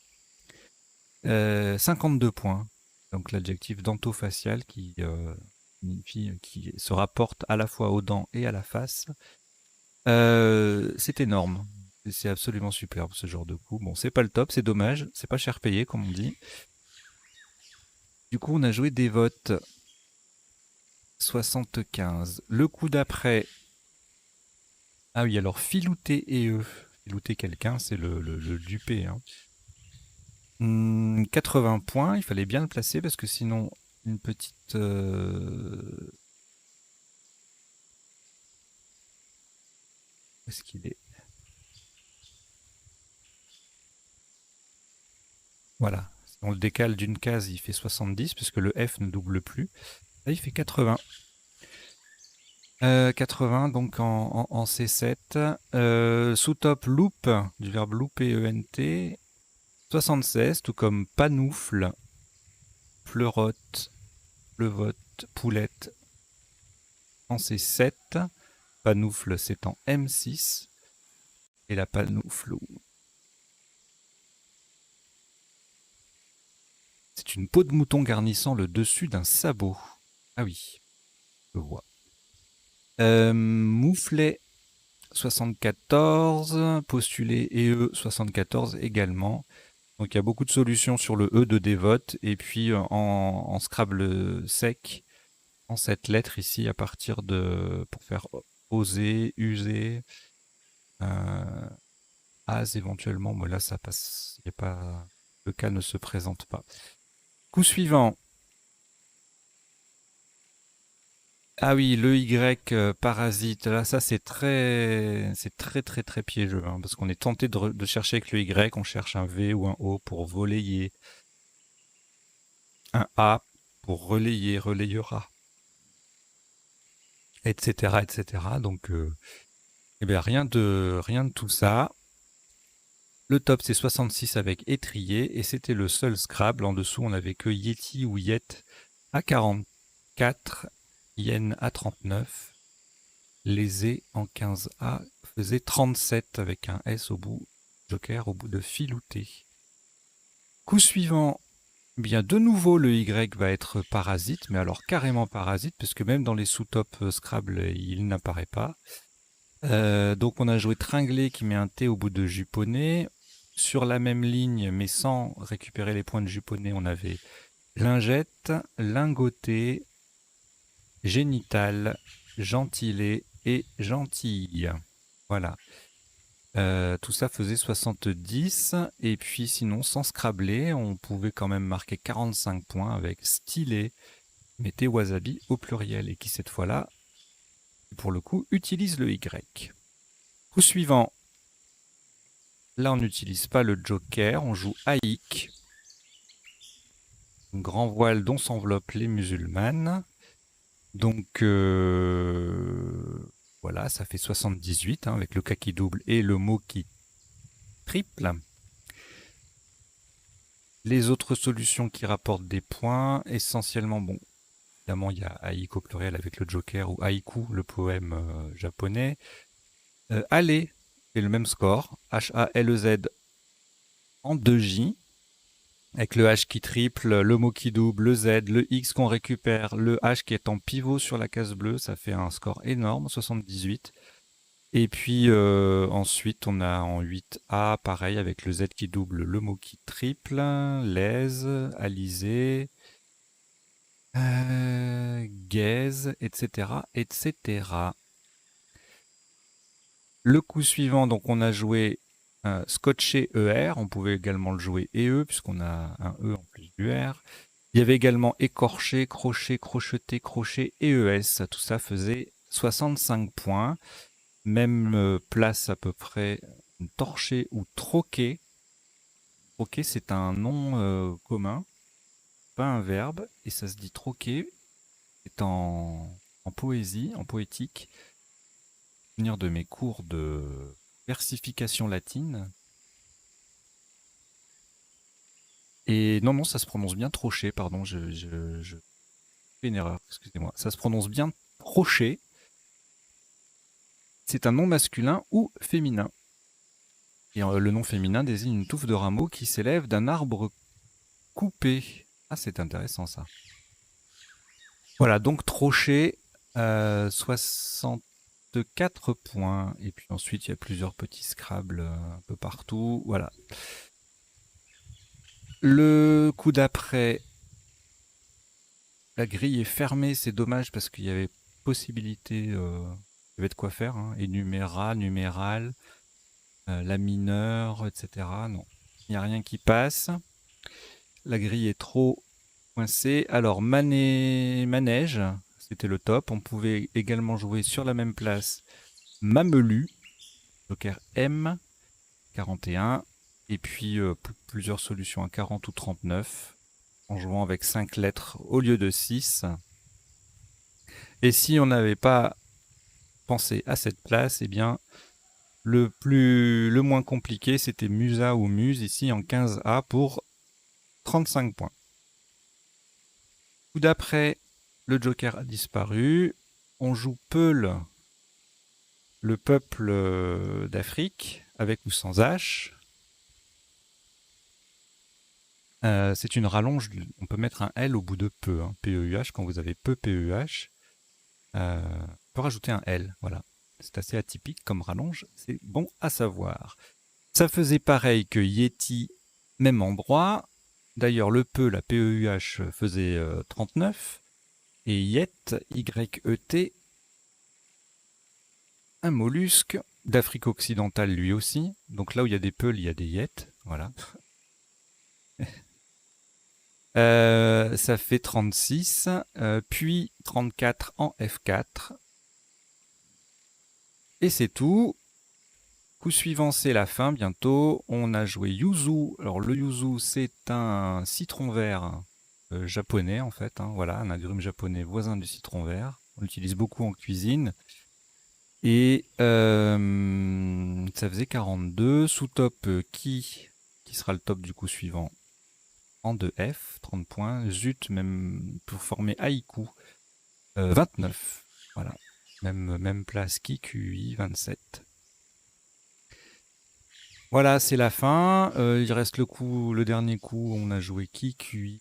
52 points. Donc l'adjectif dentofacial qui se rapporte à la fois aux dents et à la face. C'est énorme. C'est absolument superbe ce genre de coup. Bon, c'est pas le top, c'est dommage. C'est pas cher payé, comme on dit. Du coup, on a joué des votes. 75. Le coup d'après. Ah oui, alors filouter et eux. Filouter quelqu'un, c'est le duper. Hein. 80 points, il fallait bien le placer parce que sinon, une petite... Où est-ce qu'il est? Voilà. Si on le décale d'une case, il fait 70 puisque le F ne double plus. Là, il fait 80. 80 donc en C7. Sous-top loop, du verbe louper ENT. 76, tout comme panoufle, pleurote, pleuvote, poulette en C7. Panoufle, c'est en M6. Et la panoufle, c'est une peau de mouton garnissant le dessus d'un sabot. Ah oui, je vois. Mouflet, 74. Postulé et E, 74 également. Donc il y a beaucoup de solutions sur le E de dévote. Et puis en Scrabble sec, en cette lettre ici, à partir de... pour faire oser, user, as éventuellement. Mais là, ça passe. Il y a pas... Le cas ne se présente pas. Coup suivant. Ah oui, le Y parasite, là ça c'est très piégeux, hein, parce qu'on est tenté de chercher avec le Y, on cherche un V ou un O pour voler, un A pour relayer, relayera, etc. etc. Donc eh bien, rien de tout ça. Le top c'est 66 avec étrier et c'était le seul Scrabble. En dessous on avait que Yeti ou Yet à 44, Yen à 39. Les en 15A faisait 37 avec un S au bout, joker au bout de filouté. Coup suivant, eh bien de nouveau le Y va être parasite, mais alors carrément parasite, puisque même dans les sous-top Scrabble, il n'apparaît pas. Donc on a joué tringlé qui met un T au bout de juponné. Sur la même ligne, mais sans récupérer les points de juponné, on avait lingette, lingoté, génital, gentilé et gentille. Voilà. Tout ça faisait 70. Et puis sinon, sans scrabler, on pouvait quand même marquer 45 points avec stylé, mettez wasabi au pluriel. Et qui cette fois-là, pour le coup, utilise le Y. Coup suivant. Là, on n'utilise pas le joker, on joue Aïk. Grand voile dont s'enveloppent les musulmanes. Donc voilà, ça fait 78 hein, avec le cas qui double et le mot qui triple. Les autres solutions qui rapportent des points, essentiellement, bon, évidemment, il y a Haïku au pluriel avec le Joker ou Haïku, le poème japonais. Ale, c'est le même score, H-A-L-E-Z en 2J, avec le H qui triple, le mot qui double, le Z, le X qu'on récupère, le H qui est en pivot sur la case bleue, ça fait un score énorme, 78. Et puis ensuite, on a en 8A, pareil, avec le Z qui double, le mot qui triple, l'aise, alizé, gaze, etc., etc. Le coup suivant, donc on a joué scotché ER, on pouvait également le jouer EE, puisqu'on a un E en plus du R. Il y avait également écorché, crochet, crocheté, crochet et ES. Tout ça faisait 65 points. Même place à peu près, torché ou troqué. Troqué, c'est un nom commun, pas un verbe, et ça se dit troqué. C'est en poésie, en poétique. Venir de mes cours de versification latine. Et non, ça se prononce bien troché, pardon, je fais une erreur, excusez-moi. Ça se prononce bien troché. C'est un nom masculin ou féminin. Et le nom féminin désigne une touffe de rameaux qui s'élève d'un arbre coupé. Ah, c'est intéressant ça. Voilà, donc Trochet, 64 points. Et puis ensuite, il y a plusieurs petits Scrabble un peu partout. Voilà. Le coup d'après, la grille est fermée. C'est dommage parce qu'il y avait possibilité, il y avait de quoi faire. Hein, énuméra, numéral, la mineure, etc. Non, il n'y a rien qui passe. La grille est trop coincée. Alors, manège, c'était le top. On pouvait également jouer sur la même place Mamelu, joker M, 41. Et puis plusieurs solutions à 40 ou 39, en jouant avec 5 lettres au lieu de 6. Et si on n'avait pas pensé à cette place, eh bien, Le moins compliqué, c'était Musa ou Muse, ici en 15A pour 35 points. Coup d'après, le Joker a disparu. On joue Peul, le peuple d'Afrique, avec ou sans H. C'est une rallonge, on peut mettre un L au bout de peu, hein, P-E-U-H, quand vous avez peu P-E-U-H. On peut rajouter un L, voilà. C'est assez atypique comme rallonge, c'est bon à savoir. Ça faisait pareil que Yeti, même endroit. D'ailleurs, le peu, la P-E-U-H, faisait 39. Et Yet, Y-E-T, un mollusque d'Afrique occidentale lui aussi. Donc là où il y a des peuls, il y a des Yet. Voilà. Ça fait 36, puis 34 en F4. Et c'est tout. Coup suivant, c'est la fin bientôt. On a joué Yuzu. Alors le Yuzu, c'est un citron vert japonais en fait. Hein, voilà, un agrume japonais voisin du citron vert. On l'utilise beaucoup en cuisine. Et ça faisait 42. Sous top qui sera le top du coup suivant en 2F, 30 points. Zut, même pour former Haïku, 29. Voilà, même place qui QI, 27. Voilà, c'est la fin. Il reste le dernier coup. On a joué qui QI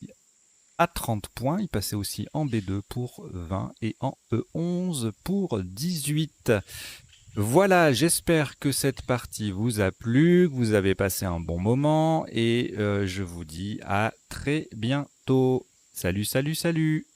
à 30 points. Il passait aussi en B2 pour 20 et en E11 pour 18. Voilà, j'espère que cette partie vous a plu, que vous avez passé un bon moment et je vous dis à très bientôt. Salut, salut, salut!